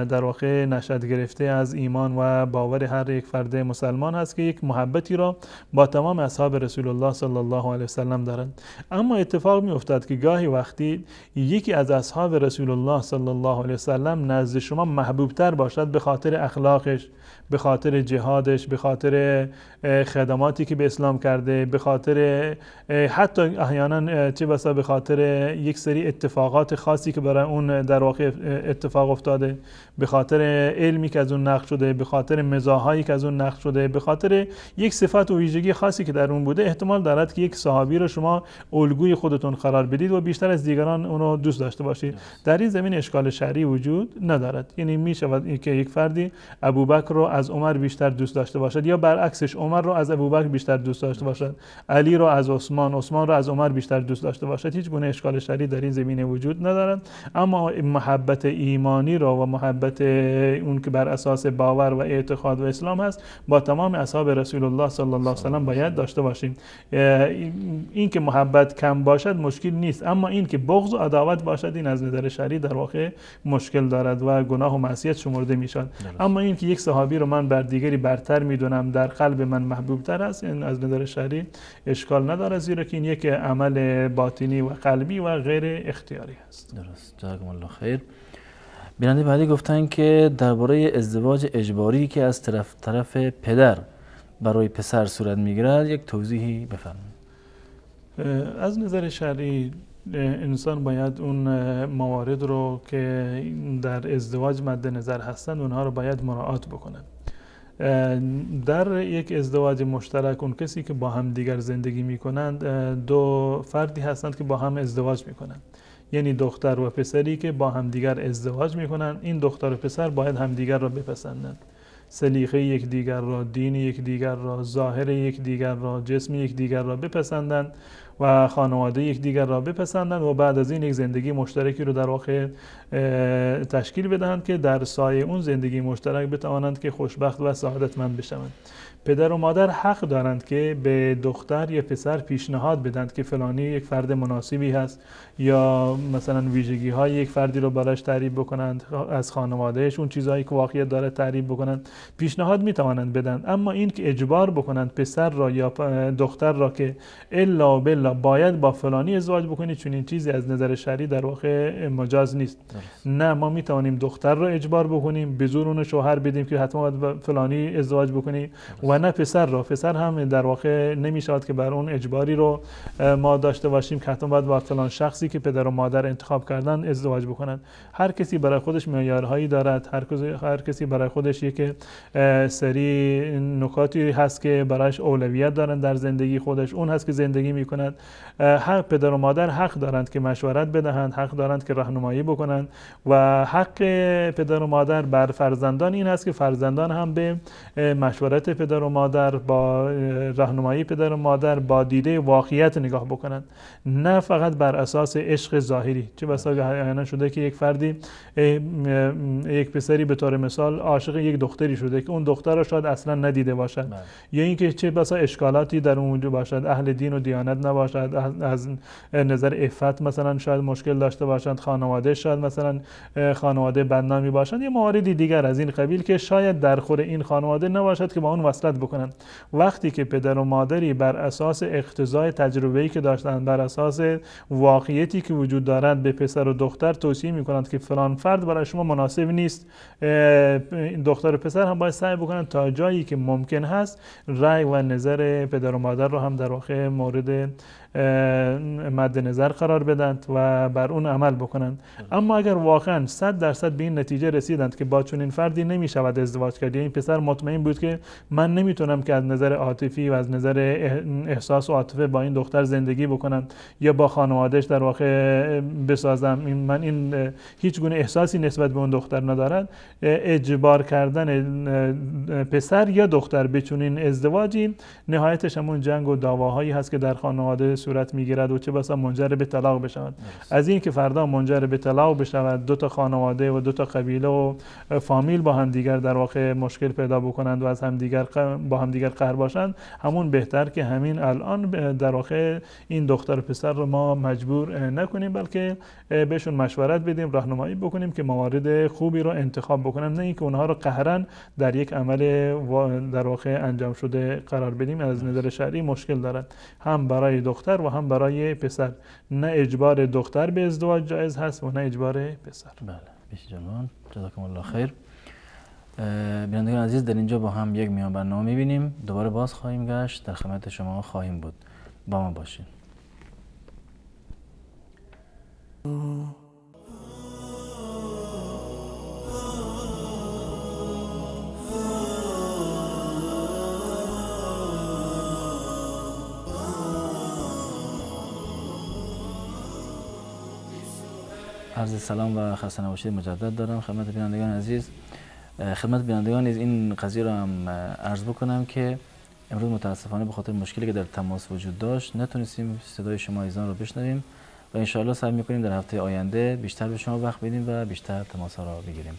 در واقع نشأت گرفته از ایمان و باور هر یک فرد مسلمان هست که یک محبتی را با تمام اصحاب رسول الله صلی الله علیه و سلم دارند. اما اتفاق می افتاد که گاهی وقتی یکی از اصحاب رسول الله صلی الله علیه و سلم نزد شما محبوب تر باشد به خاطر اخلاقش، به خاطر جهادش، به خاطر خدماتی که به اسلام کرده، به خاطر حتی احیانا چه بسا به خاطر یک سری اتفاقات خاصی که برای اون در واقع اتفاق افتاده، به خاطر علمی که از اون نقل شده، به خاطر مزاحایی که از اون نقل شده، به خاطر یک صفت و ویژگی خاصی که در اون بوده، احتمال دارد که یک صحابی رو شما الگوی خودتون قرار بدید و بیشتر از دیگران اونو دوست داشته باشید. در این زمین اشکال شرعی وجود ندارد. یعنی می شود که یک فردی ابوبکر رو از عمر بیشتر دوست داشته باشد یا برعکسش عمر رو از ابوبکر بیشتر دوست داشته باشد، علی رو از عثمان، عثمان رو از عمر بیشتر دوست داشته باشد. هیچ گونه اشکال شرعی در این زمینه وجود ندارد. اما محبت ایمانی رو و محبت اون که بر اساس باور و اعتقاد و اسلام هست با تمام اصحاب رسول الله صلی الله علیه و سلم باید داشته باشیم. این که محبت کم باشد مشکل نیست، اما این که بغض و عداوت باشد این از نظر شرعی در واقع مشکل دارد و گناه و معصیت شمرده میشد. اما این که یک صحابی رو من بر دیگری برتر میدونم، در قلب من محبوب تر است، این از نظر شرعی اشکال نداره، زیرا که این یک عمل باطنی و قلبی و غیر اختیاری است. درست. جزاکم الله خیر. بیننده بعدی گفتن که درباره ازدواج اجباری که از طرف پدر برای پسر صورت میگیرد یک توضیحی بفرمایید. از نظر شرعی انسان باید اون موارد رو که در ازدواج مد نظر هستند اونها رو باید مراعات بکنه. در یک ازدواج مشترک اون کسی که با هم دیگر زندگی میکنند دو فردی هستند که با هم ازدواج میکنند، یعنی دختر و پسری که با همدیگر ازدواج میکنن. این دختر و پسر باید همدیگر را بپسندند، سلیقه یکدیگر را، دین یکدیگر را، ظاهر یکدیگر را، جسم یکدیگر را بپسندند و خانواده یکدیگر را بپسندند و بعد از این یک زندگی مشترکی رو در واقع تشکیل بدهند که در سایه اون زندگی مشترک بتوانند که خوشبخت و سعادتمند بشوند. پدر و مادر حق دارند که به دختر یا پسر پیشنهاد بدند که فلانی یک فرد مناسبی هست یا مثلا ویژگی های یک فردی رو براش تعریف بکنند، از خانوادهش اون چیزهایی که واقعیت داره تعریف بکنند، پیشنهاد میتوانند بدن. اما این که اجبار بکنند پسر را یا دختر را که الا بالله باید با فلانی ازدواج بکنید، چون این چیزی از نظر شرعی در واقع مجاز نیست. نه، ما میتوانیم دختر را اجبار بکنیم، به زور اون شوهر بدیم که حتما باید با فلانی ازدواج بکنی، و نه پسر را. پسر هم در واقع نمیشود که بر اون اجباری رو ما داشته باشیم که حتما باید با فلان شخصی که پدر و مادر انتخاب کردن ازدواج بکنند. هر کسی برای خودش معیارهایی دارد، هر کسی برای خودش یک سری نکاتی هست که برایش اولویت دارن در زندگی خودش، اون هست که زندگی میکند. حق پدر و مادر حق دارند که مشورت بدهند، حق دارند که راهنمایی بکنند و حق پدر و مادر بر فرزندان این هست که فرزندان هم به مشورت پدر و مادر، با راهنمایی پدر و مادر، با دیده واقعیت نگاه بکنند، نه فقط بر اساس عشق ظاهری. چه بسا احیانا شده که یک فردی، یک پسری به طور مثال عاشق یک دختری شده که اون دختر را شاید اصلا ندیده باشد، یا اینکه چه بسا اشکالاتی در اون وجود باشد، اهل دین و دیانت نباشد، از نظر عفت مثلا شاید مشکل داشته باشند، خانواده شاید مثلا خانواده بدنامی باشند، یا مواردی دیگر از این قبیل که شاید در خور این خانواده نباشد که با اون وصلت بکنند. وقتی که پدر و مادری بر اساس اقتضای تجربه‌ای که داشتند، بر اساس واقعیتی که وجود دارد به پسر و دختر توصیه می‌کنند که فلان فرد برای شما مناسب نیست، دختر و پسر هم باید سعی بکنند تا جایی که ممکن هست رأی و نظر پدر و مادر رو هم در واقع مورد مد نظر قرار بدند و بر اون عمل بکنند. اما اگر واقعا 100% به این نتیجه رسیدند که با چنین فردی نمیشود ازدواج کرد، این پسر مطمئن بود که من نمیتونم که از نظر عاطفی و از نظر احساس و عاطفه با این دختر زندگی بکنم یا با خانوادهش در واقع بسازم، من این هیچ گونه احساسی نسبت به اون دختر ندارد، اجبار کردن پسر یا دختر به چنین ازدواجی نهایتش همون جنگ و دعواهایی هست که در خانواده صورت میگیرد و چه بسا منجر به طلاق بشود. از این که فردا منجر به طلاق بشود، دو تا خانواده و دو تا قبیله و فامیل با هم دیگر در واقع مشکل پیدا بکنند و از همدیگر با هم دیگر قهر باشند، همون بهتر که همین الان در واقع این دختر و پسر رو ما مجبور نکنیم، بلکه بهشون مشورت بدیم، راهنمایی بکنیم که موارد خوبی رو انتخاب بکنن، نه اینکه اونها رو قهرن در یک عمل در واقع انجام شده قرار بدیم. از نظر شرعی مشکل دارد، هم برای دختر و هم برای پسر. نه اجبار دختر به ازدواج جایز هست و نه اجبار پسر. بله، بیش جانان، جزاکم الله خیر. بینندگان عزیز، در اینجا با هم یک میان برنامه میبینیم، دوباره باز خواهیم گشت، در خدمت شما خواهیم بود. با ما باشین. عرض سلام و خسته نباشید مجدد دارم خدمت بینندگان عزیز. خدمت بینندگان این قضیه رو هم عرض بکنم که امروز متاسفانه به خاطر مشکلی که در تماس وجود داشت نتونستیم صدای شما عزیزان رو بشنویم و ان شاءالله سعی می‌کنیم در هفته آینده بیشتر به شما وقت بدیم و بیشتر تماس‌ها رو بگیریم.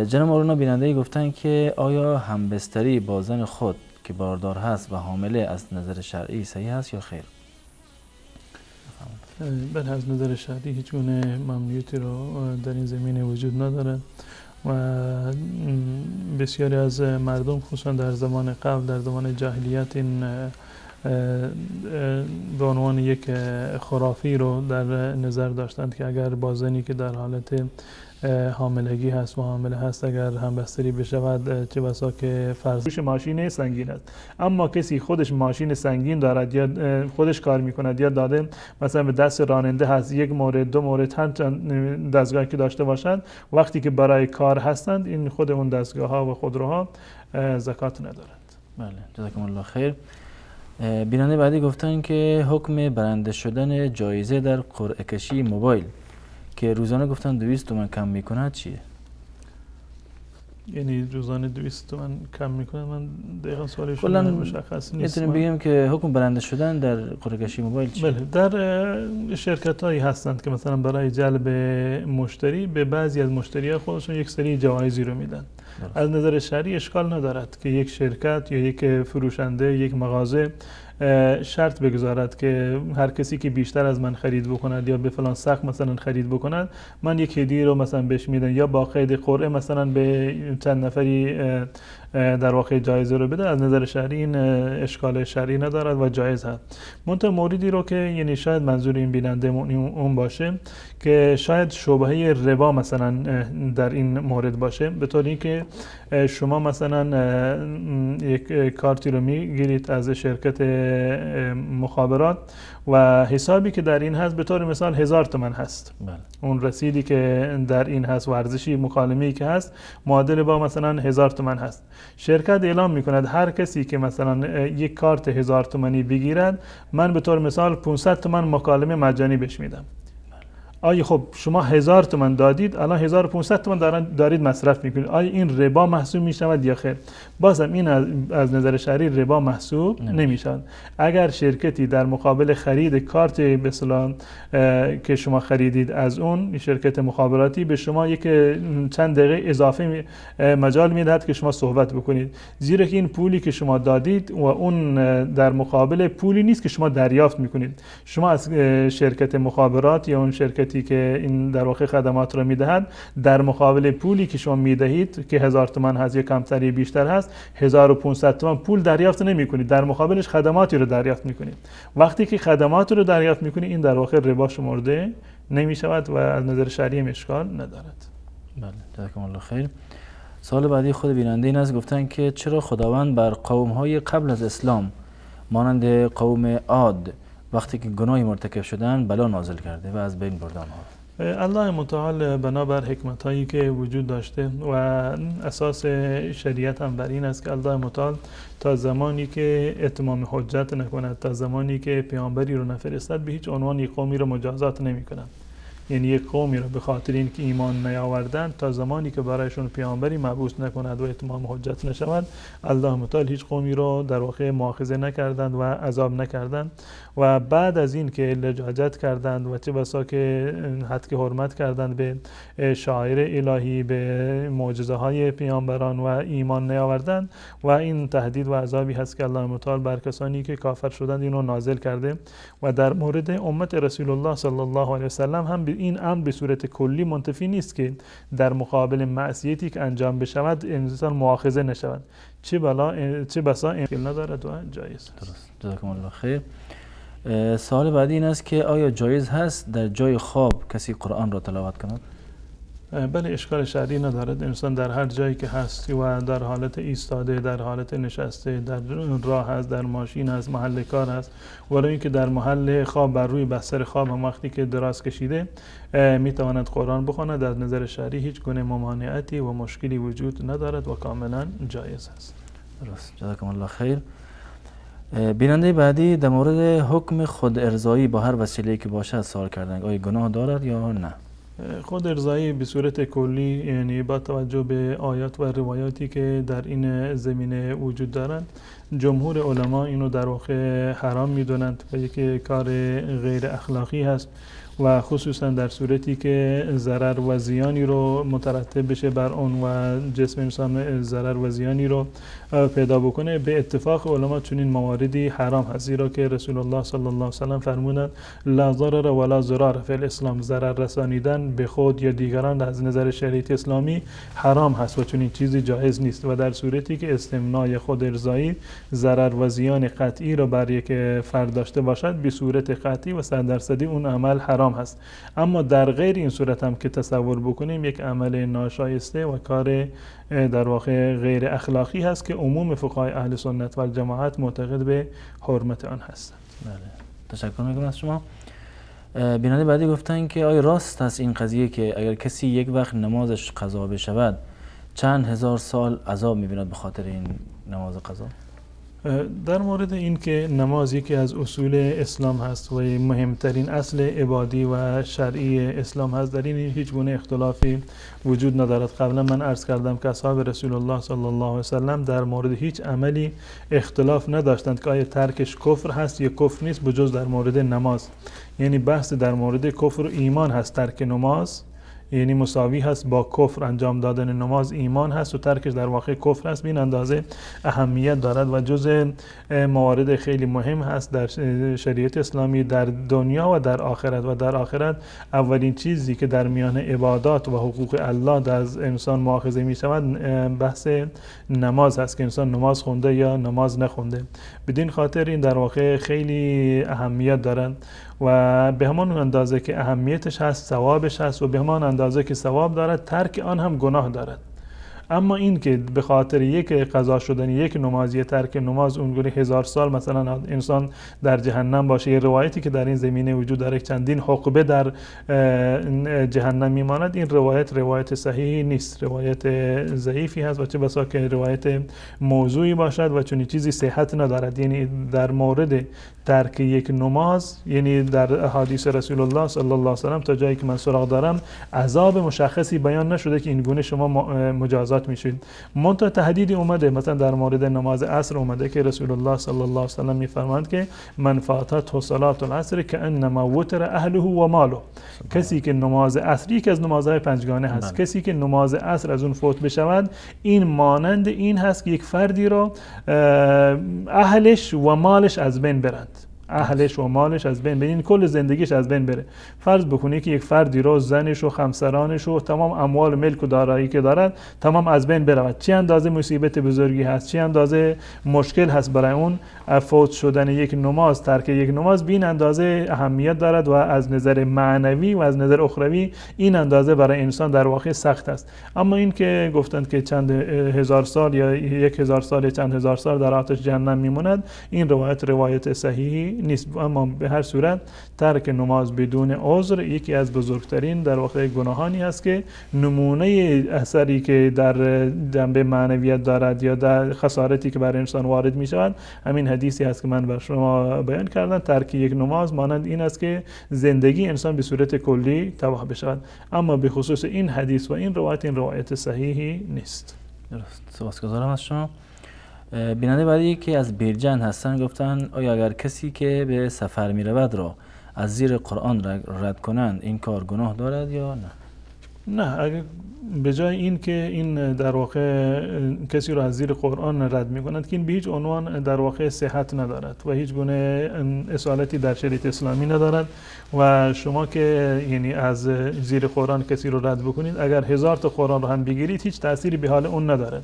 جناب مولانا بیننده گفتن که آیا همبستری با زن خود که باردار هست و حامله از نظر شرعی صحیح است یا خیر؟ بله، از نظر شرعی هیچ گونه ممنوعیتی رو در این زمینه وجود نداره و بسیاری از مردم خصوصا در زمان قبل، در زمان جاهلیت، این به عنوان یک خرافی رو در نظر داشتند که اگر با زنی که در حالت حاملگی هست و حامله هست اگر همبستری بشود، چه بسا که فرض ماشین سنگین است، اما کسی خودش ماشین سنگین دارد یا خودش کار میکند یا داده مثلا به دست راننده هست، یک مورد دو مورد هر چند دستگاهی که داشته باشند، وقتی که برای کار هستند این خود اون دستگاه ها و خودروها زکات ندارند. بله، جزاکم الله خیر. بیننده بعدی گفتن که حکم برنده شدن جایزه در قرعه کشی موبایل که روزانه گفتن 200 تومان کم میکند چیه؟ یعنی روزانه 200 تومان کم میکنه؟ من دقیقا سوالشون مشخص نیست. میتونیم بگیم که حکم برنده شدن در قرعه کشی موبایل چیه؟ بله، در شرکت هایی هستند که مثلا برای جلب مشتری به بعضی از مشتری ها خودشون یک سری جوایزی رو میدن. از نظر شرعی اشکال ندارد که یک شرکت یا یک فروشنده، یک مغازه شرط بگذارد که هر کسی که بیشتر از من خرید بکند یا به فلان سقف مثلا خرید بکند، من یک هدیه رو مثلا بهش میدم یا با قید قرعه مثلا به چند نفری در واقع جایزه رو بده. از نظر شرعی این اشکال شرعی ندارد و جایز هست. منتها موردی رو که یعنی شاید منظور این بیننده اون باشه که شاید شبهه ربا مثلا در این مورد باشه، به طوری که شما مثلا یک کارتی رو میگیرید از شرکت مخابرات و حسابی که در این هست به طور مثال 1000 تومان هست. بله. اون رسیدی که در این هست، ورزشی مکالمه‌ای که هست معادل با مثلا 1000 تومان هست. شرکت اعلام میکند هر کسی که مثلا یک کارت 1000 تومانی بگیرد، من به طور مثال 500 تومان مکالمه مجانی بهش میدم. آیا خب شما 1000 تومان دادید، الان 1500 تومان دارید مصرف میکنید، آیا این ربا محسوب میشود یا خیر؟ بازم این از نظر شرعی ربا محسوب نمیشود. اگر شرکتی در مقابل خرید کارت به اصطلاح که شما خریدید از اون شرکت مخابراتی به شما یک چند دقیقه اضافه مجال میدهد که شما صحبت بکنید، زیرا که این پولی که شما دادید و اون در مقابل پولی نیست که شما دریافت میکنید. شما از شرکت مخابرات یا اون شرکت که این در واقع خدمات را میدهد در مقابل پولی که شما میدهید که 1000 تومان هست یا کمتر یا بیشتر هست، 1500 تومان پول دریافت نمی کنید، در مقابلش خدماتی رو دریافت میکنید. وقتی که خدمات رو دریافت میکنید این در واقع ربا شمرده نمی شود و از نظر شرعی اشکال ندارد. بله، جزاکم الله خیر. سوال بعدی خود بیننده این است، گفتن که چرا خداوند بر قوم‌های قبل از اسلام مانند قوم عاد وقتی که گناهی مرتکب شدن بلا نازل کرده و از بین برده آنها؟ الله متعال بنابر حکمت هایی که وجود داشته و اساس شریعت هم بر این است که الله متعال تا زمانی که اتمام حجت نکند، تا زمانی که پیامبری رو نفرستد، به هیچ عنوان یک قومی رو مجازات نمی کند. یعنی یک قومی را به خاطر اینکه ایمان نیاوردند تا زمانی که برایشون پیامبری مبعوث نکند و اتمام حجت نشود، الله متعال هیچ قومی را در واقع مؤاخذه نکردند و عذاب نکردند. و بعد از این که لجاجت کردند و چه بسا که حد حرمت کردند به شعائر الهی، به معجزه های پیامبران و ایمان نیاوردند، و این تهدید و عذابی هست که الله متعال بر کسانی که کافر شدند اینو نازل کرده. و در مورد امت رسول الله صلی الله علیه و سلم هم این امر به صورت کلی منتفی نیست که در مقابل معصیتی که انجام بشود انسان مؤاخذه نشود، چه بسا این ندارد و جایز. درست. جزاکم الله خیر. سوال بعدی این است که آیا جایز هست در جای خواب کسی قرآن را تلاوت کند؟ بله، اشکال شرعی ندارد. انسان در هر جایی که هست و در حالت ایستاده، در حالت نشسته، در راه هست، در ماشین هست، محل کار هست، ولی اینکه در محل خواب بر روی بستر خواب هم وقتی که دراز کشیده میتواند قرآن بخواند، از نظر شرعی هیچ گونه ممانعتی و مشکلی وجود ندارد و کاملا جایز است. درست. جزاکم الله خیر. بیننده بعدی در مورد حکم خود ارضایی با هر وسیله‌ای که باشد سوال کردند. آیا گناه دارد یا نه؟ خود ارضایی به صورت کلی، یعنی با توجه به آیات و روایاتی که در این زمینه وجود دارند، جمهور علما اینو در واقع حرام میدونند و یک کار غیر اخلاقی هست، و خصوصا در صورتی که ضرر و زیانی رو مترتب بشه بر اون و جسم انسان ضرر و زیانی رو پیدا بکنه. به اتفاق علما چنین مواردی حرام هست، زیرا که رسول الله صلی الله علیه و سلم فرمودند لا ضرر ولا ضرار فی الاسلام، ضرر رسانیدن به خود یا دیگران از نظر شریعت اسلامی حرام هست و چنین چیزی جایز نیست. و در صورتی که استمنای خود ارضایی ضرر و زیان قطعی رو بر یک فرد داشته باشد، به صورت قطعی و 100% اون عمل حرام هست. اما در غیر این صورت هم که تصور بکنیم یک عمل ناشایسته و کار در واقع غیر اخلاقی هست که عموم فقهای اهل سنت و الجماعت معتقد به حرمت آن هستند. بله، تشکر میکنم از شما. بیننده بعدی گفتن که آیا راست است این قضیه که اگر کسی یک وقت نمازش قضا بشود چند هزار سال عذاب میبیند به خاطر این نماز قضا؟ در مورد این که نماز یکی از اصول اسلام هست و مهمترین اصل عبادی و شرعی اسلام هست، در این هیچ گونه اختلافی وجود ندارد. قبلا من عرض کردم که اصحاب رسول الله صلی الله علیه و سلم در مورد هیچ عملی اختلاف نداشتند که آیا ترکش کفر هست یا کفر نیست، بجز در مورد نماز. یعنی بحث در مورد کفر و ایمان هست. ترک نماز یعنی مساوی هست با کفر، انجام دادن نماز ایمان هست و ترکش در واقع کفر هست. به این اندازه اهمیت دارد و جزء موارد خیلی مهم هست در شریعت اسلامی، در دنیا و در آخرت. و در آخرت اولین چیزی که در میان عبادات و حقوق الله از انسان مؤاخذه می شود بحث نماز هست که انسان نماز خونده یا نماز نخونده. بدین خاطر این در واقع خیلی اهمیت دارد و به همان اندازه که اهمیتش هست ثوابش هست و به همان اندازه که ثواب دارد ترک آن هم گناه دارد. اما این که به خاطر یک قضا شدن یک نماز یا ترک نماز اونگونه 1000 سال مثلا انسان در جهنم باشه، یه روایتی که در این زمینه وجود داره چندین حقبه در جهنم میماند، این روایت صحیحی نیست، روایت ضعیفی هست و چه بسا که روایت موضوعی باشد و چنین چیزی صحت ندارد. یعنی در مورد ترک یک نماز، یعنی در احادیث رسول الله صلی الله علیه و سلم تا جایی که من سراغ دارم عذاب مشخصی بیان نشده که این گونه شما مجازات میشید. منتها تهدیدی اومده، مثلا در مورد نماز عصر اومده که رسول الله صلی الله علیه و سلم میفرماند که من فاتته صلاه العصر کانما وتر اهله و ماله. کسی که نماز عصری که از نمازهای پنجگانه هست، کسی که نماز عصر از اون فوت بشود، این مانند این هست که یک فردی رو اهلش و مالش از بین برند. اهلش و مالش از بین برین، کل زندگیش از بین بره. فرض بکنی که یک فردی رو زنش و همسرانش و تمام اموال و ملک و دارایی که دارد تمام از بین برود، چه اندازه مصیبت بزرگی هست، چه اندازه مشکل هست برای اون. فوت شدن یک نماز، ترک یک نماز بین اندازه اهمیت دارد و از نظر معنوی و از نظر اخروی این اندازه برای انسان در واقع سخت است. اما این که گفتند که چند هزار سال یا 1000 سال یا چند هزار سال در آتش جهنم میموند، این روایت صحیحی نیست. اما به هر صورت ترک نماز بدون عذر یکی از بزرگترین در واقع گناهانی است که نمونه اثری که در جنبه معنویت دارد یا در خسارتی که بر انسان وارد می شود همین حدیثی است که من بر شما بیان کردم. ترک یک نماز مانند این است که زندگی انسان به صورت کلی تباه بشود. اما به خصوص این حدیث و این روایت صحیحی نیست. درست. سپاسگزارم از شما. بیننده بعدی که از بیرجند هستن گفتن آیا اگر کسی که به سفر می رود را از زیر قرآن رد کنند این کار گناه دارد یا نه؟ نه، اگر به جای این که این در واقع کسی رو از زیر قرآن رد می کند که این به هیچ عنوان در واقع صحت ندارد و هیچ گونه اصالتی در شریعت اسلامی ندارد و شما که یعنی از زیر قرآن کسی رو رد بکنید اگر 1000 تا قرآن رو هم بگیرید هیچ تأثیری به حال اون ندارد.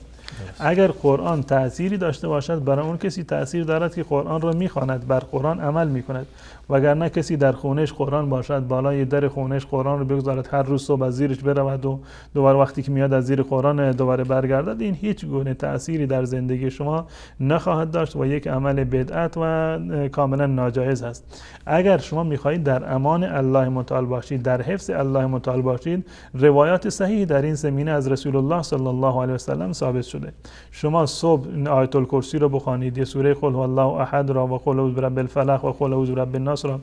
اگر قرآن تأثیری داشته باشد برای اون کسی تأثیر دارد که قرآن رو میخواند، بر قرآن عمل میکند. وگرنه کسی در خونش قرآن باشد، بالای در خونش قرآن رو بگذارد، هر روز صبح از زیرش برود و دوباره وقتی که میاد از زیر قرآن دوباره برگردد، این هیچ گونه تأثیری در زندگی شما نخواهد داشت و یک عمل بدعت و کاملا ناجایز است. اگر شما میخواهید در امان الله متعال باشید، در حفظ الله متعال باشید، روایات صحیح در این زمینه از رسول الله صلی الله علیه و سلم ثابت شده. شما صبح آیت الکرسی رو بخوانید، یه سوره قل هو الله احد را و قل اعوذ برب الفلق و قل اعوذ برب الناس را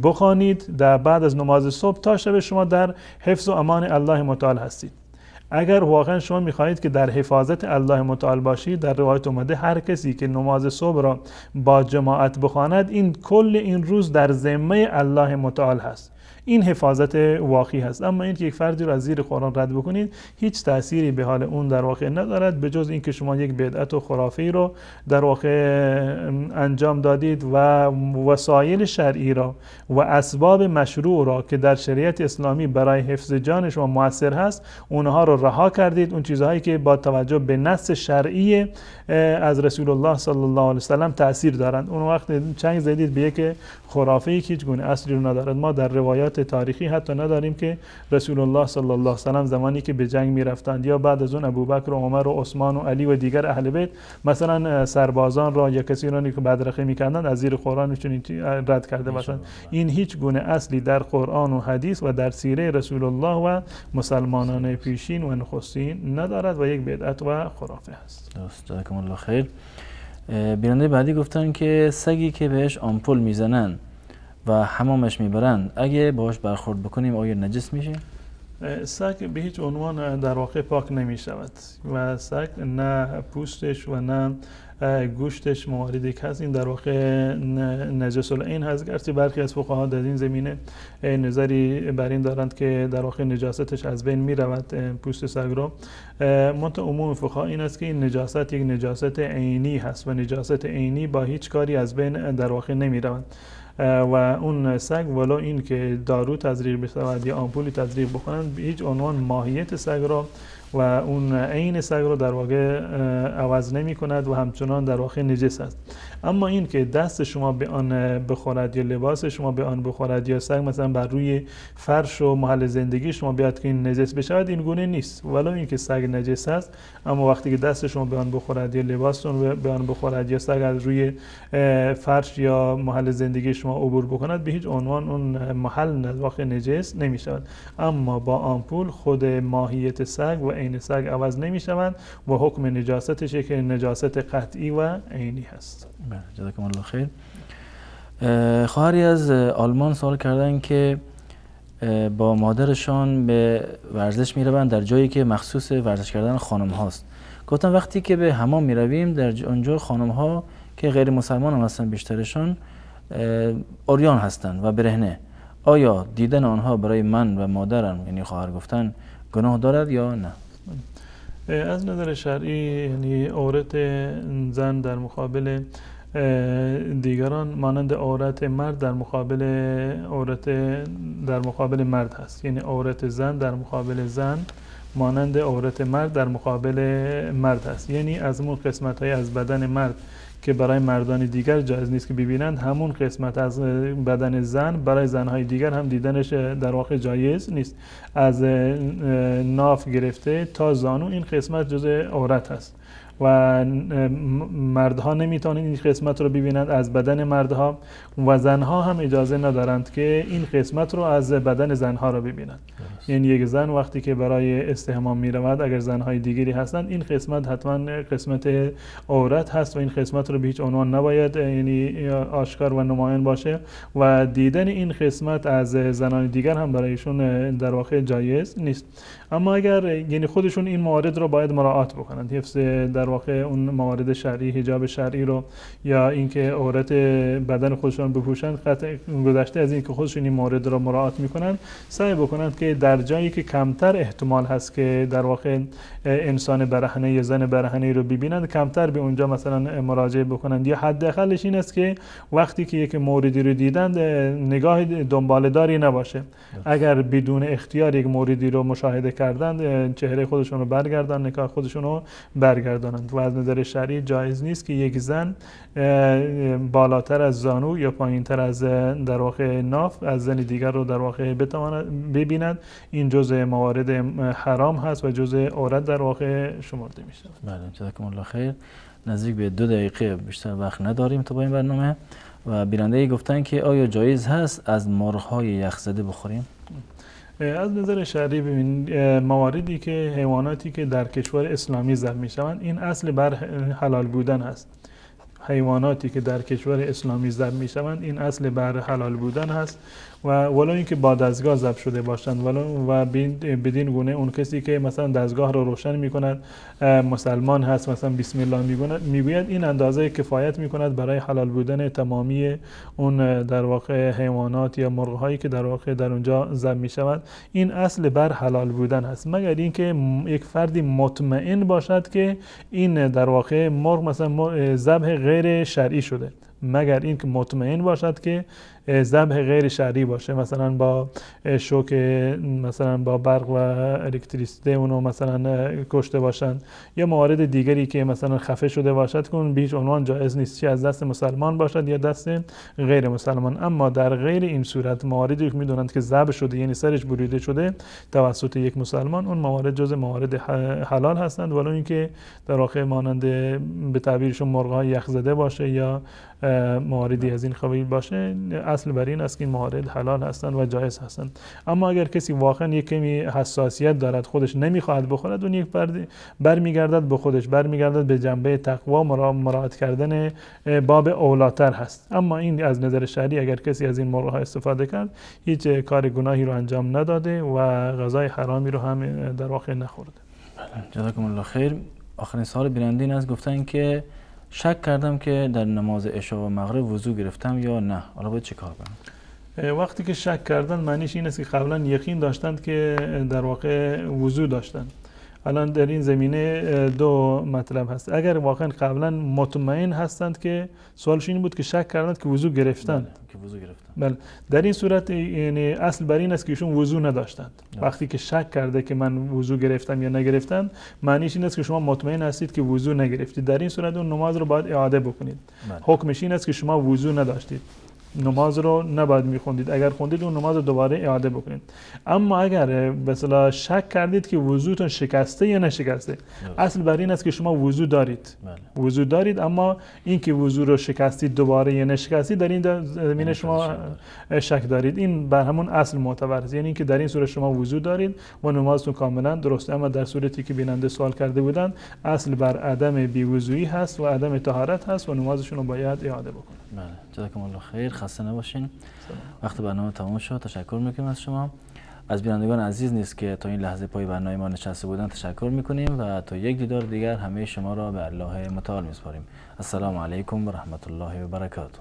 بخوانید در بعد از نماز صبح تا شب شما در حفظ و امان الله متعال هستید. اگر واقعا شما میخواهید که در حفاظت الله متعال باشید، در روایت اومده هر کسی که نماز صبح را با جماعت بخواند این کل این روز در ذمه الله متعال هست. این حفاظت واقعی هست. اما این که یک فردی رو از زیر قرآن رد بکنید هیچ تأثیری به حال اون در واقع ندارد، به جز اینکه شما یک بدعت و خرافی رو در واقع انجام دادید و وسایل شرعی را و اسباب مشروع را که در شریعت اسلامی برای حفظ جان شما مؤثر هست اونها رو رها کردید. اون چیزهایی که با توجه به نص شرعی از رسول الله صلی الله علیه و سلم تأثیر دارند اون وقت چنگ زدید به یک خرافی که هیچ گونه اصلی رو ندارد. ما در روایات تاریخی حتی نداریم که رسول الله صلی الله علیه و سلم زمانی که به جنگ میرفتند یا بعد از اون ابوبکر و عمر و عثمان و علی و دیگر اهل بیت مثلا سربازان را یا کسی را که بدرقه میکردند از زیر قرآن میتونید رد کرده باشند. این هیچ گونه اصلی در قرآن و حدیث و در سیره رسول الله و مسلمانان پیشین و نخستین ندارد و یک بدعت و خرافه است. درست. جزاکم الله خیر. بیننده بعدی گفتن که سگی که بهش آمپول میزنن و حمامش میبرن اگه باهاش برخورد بکنیم آیا نجس میشه؟ سگ به هیچ عنوان در واقع پاک نمی شود و سگ نه پوستش و نه گوشتش مواردی که هست این در واقع نجس العین هست. گرچه برخی از فقها در این زمینه نظری بر این دارند که در واقع نجاستش از بین می رود پوست سگ رو. منتها عموم فقها این است که این نجاست یک نجاست عینی هست و نجاست عینی با هیچ کاری از بین در واقع نمی رود و اون سگ ولو این که دارو تزریق بشود یا آمپولی تزریق بکنند به هیچ عنوان ماهیت سگ را و اون عین سگ رو در واقع عوض نمی کند و همچنان در واقع نجس است. اما این که دست شما به آن بخورد یا لباس شما به آن بخورد یا سگ مثلا بر روی فرش و محل زندگی شما بیاد که این نجس بشود این گونه نیست. ولو این که سگ نجس است اما وقتی که دست شما به آن بخورد یا لباستون به آن بخورد یا سگ از روی فرش یا محل زندگی شما عبور بکند به هیچ عنوان اون محل در واقع نجس نمی شود. اما با آمپول خود ماهیت سگ و عین سگ عوض نمی شوند و حکم نجاستش که نجاست قطعی و عینی هست. جزاکم الله خیر. خواهری از آلمان سوال کردن که با مادرشان به ورزش می روند در جایی که مخصوص ورزش کردن خانم هاست. گفتن وقتی که به حمام می رویم در اونجا خانم ها که غیر مسلمان هم هستن بیشترشان عریان هستند و برهنه. آیا دیدن آنها برای من و مادرم یعنی خواهر گفتن گناه دارد یا نه؟ از نظر شرعی یعنی عورت زن در مقابل دیگران مانند عورت مرد در مقابل عورت در مقابل مرد هست. یعنی عورت زن در مقابل زن مانند عورت مرد در مقابل مرد هست. یعنی از اون قسمت های از بدن مرد که برای مردان دیگر جایز نیست که ببینند، همون قسمت از بدن زن برای زنهای دیگر هم دیدنش در واقع جایز نیست. از ناف گرفته تا زانو این قسمت جزء عورت هست و مردها نمیتونن این قسمت رو ببینند از بدن مردها و زنها هم اجازه ندارند که این قسمت رو از بدن زنها رو ببینند. یعنی یک زن وقتی که برای استحمام میرود، اگر زنهای دیگری هستند، این قسمت حتما قسمت عورت هست و این قسمت رو به هیچ عنوان نباید یعنی آشکار و نمایان باشه و دیدن این قسمت از زنان دیگر هم برایشون در واقع جایز نیست. اما اگر یعنی خودشون این موارد رو باید مراعات بکنند، حفظ در واقع اون موارد شرعی، حجاب شرعی رو یا اینکه عورت بدن خودشون بپوشند، گذشته از اینکه خودشون این موارد رو مراعات میکنند، سعی بکنند که در جایی که کمتر احتمال هست که در واقع انسان برهنه یا زن برهنه رو ببینند، کمتر به اونجا مثلا مراجعه بکنند، یا حداقلش این است که وقتی که یک موردی رو دیدند نگاه دنباله‌داری نباشه. اگر بدون اختیار یک موردی رو مشاهده کردند، چهره خودشون رو برگردان، نگاه خودشون رو برگردانند و از نظر شرعی جایز نیست که یک زن بالاتر از زانو یا پایینتر از در واقع ناف از زن دیگر رو در واقع ببیند. این جزء موارد حرام هست و جزء عورت در واقع شمرده میشه. بله، جزاکم الله خیر. نزدیک به 2 دقیقه بیشتر وقت نداریم تا با این برنامه و بیننده گفتن که آیا جایز هست از مرغ‌های یخزده بخوریم؟ از نظر شرعی ببین، مواردی که حیواناتی که در کشور اسلامی ذبح میشوند، این اصل بر حلال بودن هست. حیواناتی که در کشور اسلامی ذبح میشوند، این اصل بر حلال بودن هست و ولو اینکه با دستگاه ذبح شده باشند و بدین گونه اون کسی که مثلا دستگاه رو روشن میکند مسلمان هست، مثلا بسم الله میگوید، این اندازه کفایت میکند برای حلال بودن تمامی اون در واقع حیوانات یا مرغ هایی که در واقع در اونجا ذبح میشود. این اصل بر حلال بودن هست، مگر اینکه یک فردی مطمئن باشد که این در واقع مرغ مثلا ذبح غیر شرعی شده، مگر اینکه مطمئن باشد که ذبح غیر شرعی باشه، مثلا با شوک، مثلا با برق و الکتریسیته اونو مثلا کشته باشند، یا موارد دیگری که مثلا خفه شده باشد که اون به هیچ عنوان جایز نیست، چه از دست مسلمان باشد یا دست غیر مسلمان. اما در غیر این صورت مواردی که میدونند که ذبح شده یعنی سرش بریده شده توسط یک مسلمان، اون موارد جز موارد حلال هستند، ولو اینکه در واقع مانند به تعبیرشون مرغ‌های یخزده باشه یا مواردی از این قبیل باشه. اصل بر این است که این موارد حلال هستند و جایز هستند. اما اگر کسی واقعا یک کمی حساسیت دارد، خودش نمیخواهد بخورد، اون یک برمیگردد به خودش، برمیگردد به جنبه تقوا، مراعات کردن باب اولاتر هست. اما این از نظر شرعی اگر کسی از این مرغ‌ها استفاده کرد، هیچ کار گناهی رو انجام نداده و غذای حرامی رو هم در واقع نخورده. جزاکم الله خیر. آخرین سوال بیننده این است، گفتن که شک کردم که در نماز عشا و مغرب وضو گرفتم یا نه، حالا باید چه کار کنم؟ وقتی که شک کردن معنیش این است که قبلا یقین داشتند که در واقع وضو داشتند. الان در این زمینه 2 مطلب هست. اگر واقعا قبلا مطمئن هستند که سوالش این بود که شک کردند که وضو گرفتند، بله، در این صورت یعنی اصل بر این است که ایشون وضو نداشتند. وقتی که شک کرده که من وضو گرفتم یا نگرفتم، معنیش این است که شما مطمئن هستید که وضو نگرفتید. در این صورت اون نماز رو باید اعاده بکنید. حکمش این است که شما وضو نداشتید، نماز رو نباید میخوندید. اگر خوندید اون نماز رو دوباره اعاده بکنید. اما اگر مثلا شک کردید که وضوتون شکسته یا نشکسته، اصل بر این است که شما وضو دارید، وضو دارید، اما اینکه وضو رو شکستید دوباره یا نشکستید، در این زمینه شما شک دارید. این بر همون اصل معتبر است، یعنی اینکه در این صورت شما وضو دارید و نمازتون کاملا درسته. اما در صورتی که بیننده سوال کرده بودن، اصل بر عدم بی‌وضویی هست و عدم طهارت هست و نمازشون رو باید اعاده بکنید. بله، جزاکم الله خیر. خسته نباشین. وقت برنامه تمام شد. تشکر میکنیم از شما. از بینندگان عزیز نیست که تا این لحظه پای برنامه ما نشسته بودن تشکر میکنیم و تا یک دیدار دیگر همه شما را به الله متعال میسپاریم. السلام علیکم و رحمت الله و برکاته.